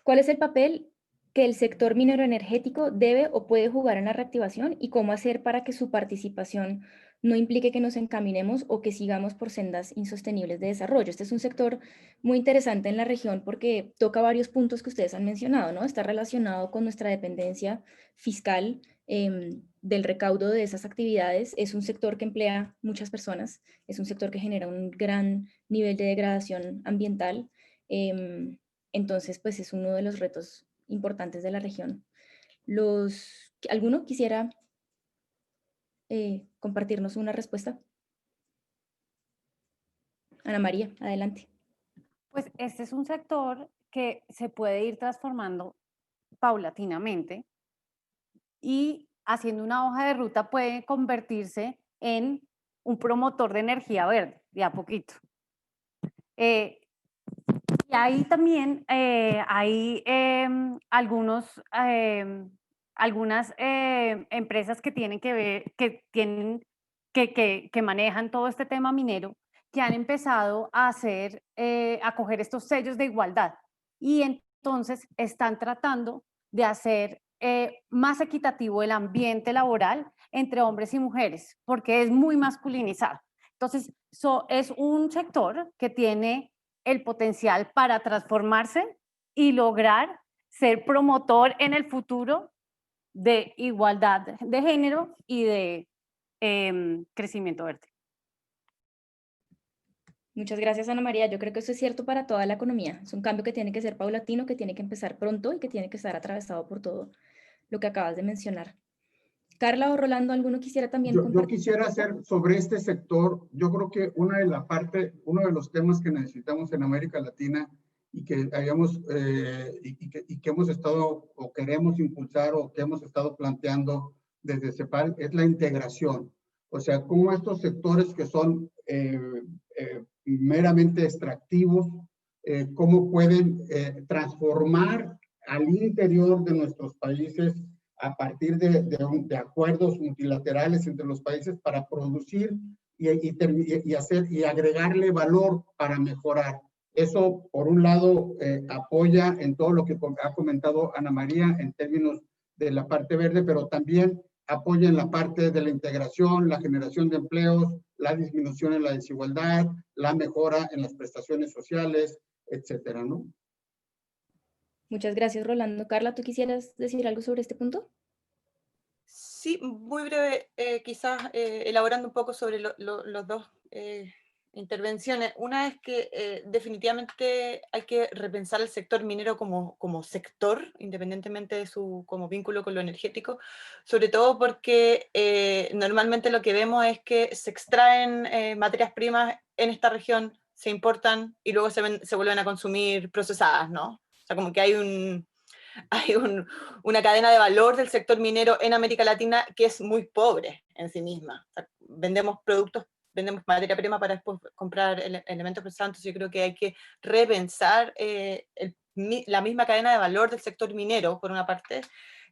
S4: ¿Cuál es el papel que el sector minero energético debe o puede jugar en la reactivación, y cómo hacer para que su participación no implique que nos encaminemos o que sigamos por sendas insostenibles de desarrollo? Este es un sector muy interesante en la región porque toca varios puntos que ustedes han mencionado, ¿no? Está relacionado con nuestra dependencia fiscal del recaudo de esas actividades. Es un sector que emplea muchas personas, es un sector que genera un gran nivel de degradación ambiental. Entonces, pues es uno de los retos importantes de la región. ¿Alguno quisiera compartirnos una respuesta? Ana María, adelante.
S7: Pues este es un sector que se puede ir transformando paulatinamente y haciendo una hoja de ruta puede convertirse en un promotor de energía verde, de a poquito. Y ahí también hay algunas empresas que tienen que ver, que manejan todo este tema minero, que han empezado a coger estos sellos de igualdad, y entonces están tratando de hacer más equitativo el ambiente laboral entre hombres y mujeres, porque es muy masculinizado. Entonces, es un sector que tiene el potencial para transformarse y lograr ser promotor en el futuro de igualdad de género y de crecimiento verde.
S4: Muchas gracias, Ana María. Yo creo que eso es cierto para toda la economía. Es un cambio que tiene que ser paulatino, que tiene que empezar pronto y que tiene que estar atravesado por todo lo que acabas de mencionar. Carla o Rolando, ¿alguno quisiera también
S9: Yo
S4: compartir?
S9: quisiera hacer sobre este sector, yo creo que uno de los temas que necesitamos en América Latina y que y que hemos estado o queremos impulsar o que hemos estado planteando desde CEPAL es la integración. O sea, cómo estos sectores que son meramente extractivos, cómo pueden transformar al interior de nuestros países a partir de acuerdos multilaterales entre los países para producir y agregarle valor para mejorar. Eso, por un lado, apoya en todo lo que ha comentado Ana María en términos de la parte verde, pero también apoya en la parte de la integración, la generación de empleos, la disminución en la desigualdad, la mejora en las prestaciones sociales, etcétera, ¿no?
S4: Muchas gracias, Rolando. Carla, ¿tú quisieras decir algo sobre este punto?
S8: Sí, muy breve, quizás elaborando un poco sobre los dos intervenciones. Una es que definitivamente hay que repensar el sector minero como sector, independientemente de su como vínculo con lo energético, sobre todo porque normalmente lo que vemos es que se extraen materias primas en esta región, se importan y luego se vuelven a consumir procesadas, ¿no? O sea, como que hay una cadena de valor del sector minero en América Latina que es muy pobre en sí misma. O sea, vendemos materia prima para después comprar elementos procesados. Yo creo que hay que repensar la misma cadena de valor del sector minero, por una parte,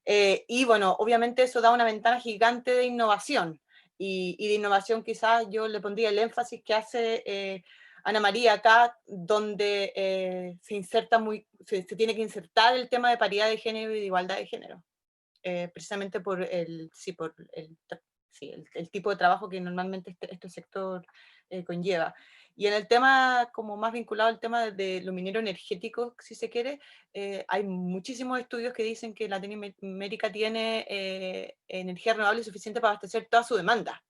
S8: y bueno, obviamente eso da una ventana gigante de innovación, y de innovación quizás yo le pondría el énfasis que hace Ana María acá, donde se tiene que insertar el tema de paridad de género y de igualdad de género, precisamente por el tipo de trabajo que normalmente este sector conlleva. Y en el tema como más vinculado al tema de lo minero energético, si se quiere, hay muchísimos estudios que dicen que Latinoamérica tiene energía renovable suficiente para abastecer toda su demanda.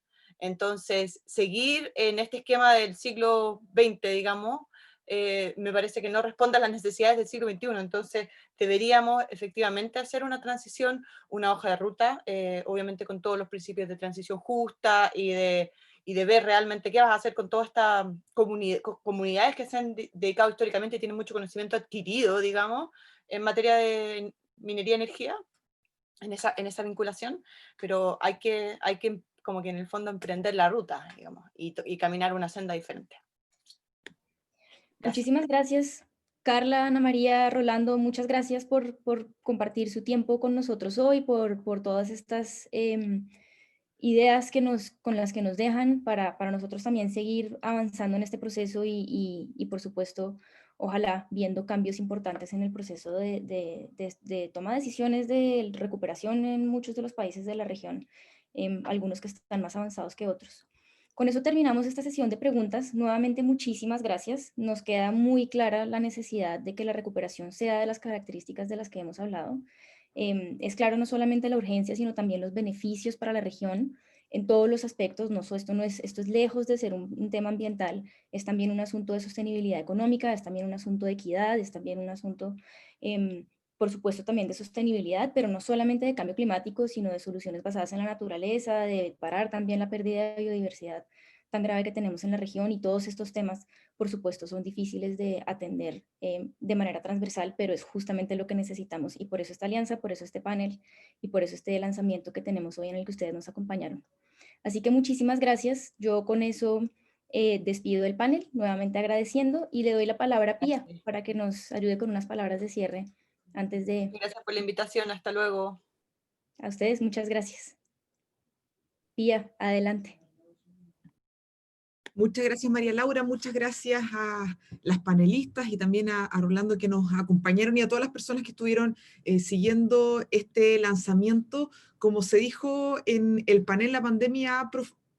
S8: Entonces, seguir en este esquema del siglo XX, digamos, me parece que no responde a las necesidades del siglo XXI. Entonces, deberíamos efectivamente hacer una transición, una hoja de ruta, obviamente con todos los principios de transición justa y de ver realmente qué vas a hacer con todas estas comunidades que se han dedicado históricamente y tienen mucho conocimiento adquirido, digamos, en materia de minería y energía, en esa vinculación, pero hay que como que en el fondo emprender la ruta, digamos, y caminar una senda diferente. Gracias.
S4: Muchísimas gracias, Carla, Ana María, Rolando, muchas gracias por compartir su tiempo con nosotros hoy, por todas estas ideas con las que nos dejan para nosotros también seguir avanzando en este proceso y por supuesto, ojalá viendo cambios importantes en el proceso de toma de decisiones de recuperación en muchos de los países de la región, algunos que están más avanzados que otros. Con eso terminamos esta sesión de preguntas. Nuevamente, muchísimas gracias. Nos queda muy clara la necesidad de que la recuperación sea de las características de las que hemos hablado. Es claro no solamente la urgencia, sino también los beneficios para la región en todos los aspectos. Esto es lejos de ser un tema ambiental, es también un asunto de sostenibilidad económica, es también un asunto de equidad, es también un asunto, por supuesto, también de sostenibilidad, pero no solamente de cambio climático, sino de soluciones basadas en la naturaleza, de parar también la pérdida de biodiversidad tan grave que tenemos en la región, y todos estos temas, por supuesto, son difíciles de atender de manera transversal, pero es justamente lo que necesitamos, y por eso esta alianza, por eso este panel, y por eso este lanzamiento que tenemos hoy en el que ustedes nos acompañaron. Así que muchísimas gracias. Yo con eso despido el panel, nuevamente agradeciendo, y le doy la palabra a Pía para que nos ayude con unas palabras de cierre antes de...
S8: Gracias por la invitación, hasta luego.
S4: A ustedes, muchas gracias. Pía, adelante.
S2: Muchas gracias, María Laura, muchas gracias a las panelistas y también a Rolando que nos acompañaron, y a todas las personas que estuvieron siguiendo este lanzamiento. Como se dijo en el panel, la pandemia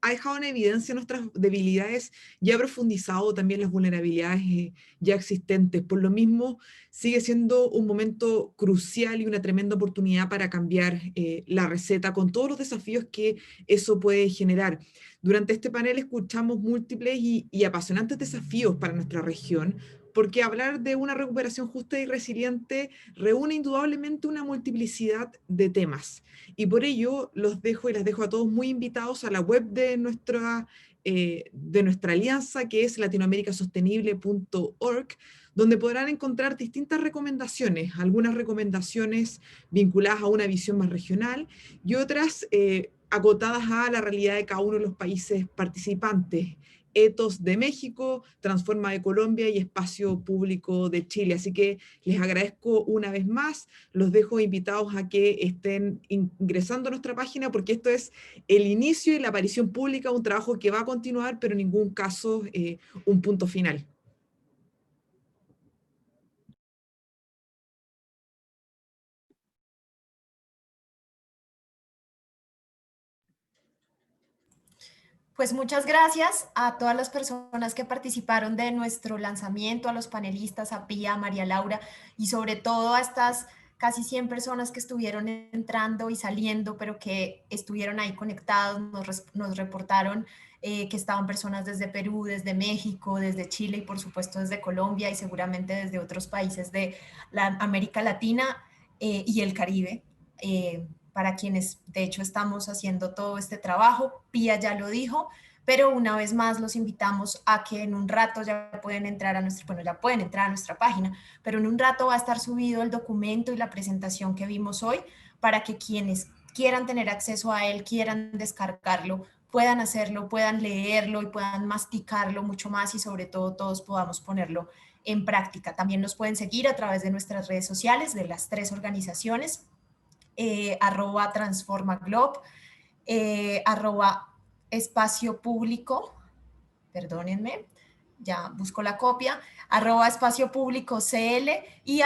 S2: ha dejado en evidencia nuestras debilidades y ha profundizado también las vulnerabilidades ya existentes. Por lo mismo, sigue siendo un momento crucial y una tremenda oportunidad para cambiar la receta con todos los desafíos que eso puede generar. Durante este panel escuchamos múltiples y apasionantes desafíos para nuestra región, porque hablar de una recuperación justa y resiliente reúne indudablemente una multiplicidad de temas. Y por ello los dejo y las dejo a todos muy invitados a la web de nuestra alianza, que es latinoamericasostenible.org, donde podrán encontrar distintas recomendaciones, algunas recomendaciones vinculadas a una visión más regional y otras acotadas a la realidad de cada uno de los países participantes. Ethos de México, Transforma de Colombia y Espacio Público de Chile. Así que les agradezco una vez más, los dejo invitados a que estén ingresando a nuestra página porque esto es el inicio y la aparición pública, un trabajo que va a continuar, pero en ningún caso un punto final.
S1: Pues muchas gracias a todas las personas que participaron de nuestro lanzamiento, a los panelistas, a Pía, a María Laura y sobre todo a estas casi 100 personas que estuvieron entrando y saliendo, pero que estuvieron ahí conectados, nos reportaron que estaban personas desde Perú, desde México, desde Chile y por supuesto desde Colombia y seguramente desde otros países de la América Latina y el Caribe. Para quienes de hecho estamos haciendo todo este trabajo. Pía ya lo dijo, pero una vez más los invitamos a que en un rato ya pueden entrar a nuestra página, pero en un rato va a estar subido el documento y la presentación que vimos hoy para que quienes quieran tener acceso a él, quieran descargarlo, puedan hacerlo, puedan leerlo y puedan masticarlo mucho más y sobre todo todos podamos ponerlo en práctica. También nos pueden seguir a través de nuestras redes sociales de las 3 organizaciones, @transformaglob, @espacio público, perdónenme, ya busco la copia, @espacio público CL y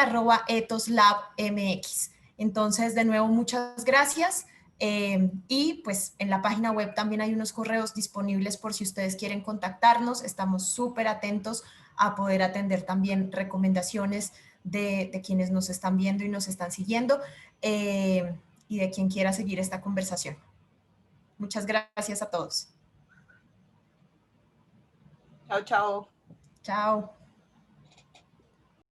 S1: @ethoslabmx. Entonces, de nuevo, muchas gracias. Y pues en la página web también hay unos correos disponibles por si ustedes quieren contactarnos. Estamos súper atentos a poder atender también recomendaciones de quienes nos están viendo y nos están siguiendo y de quien quiera seguir esta conversación. Muchas gracias a todos.
S8: Chao, chao.
S1: Chao.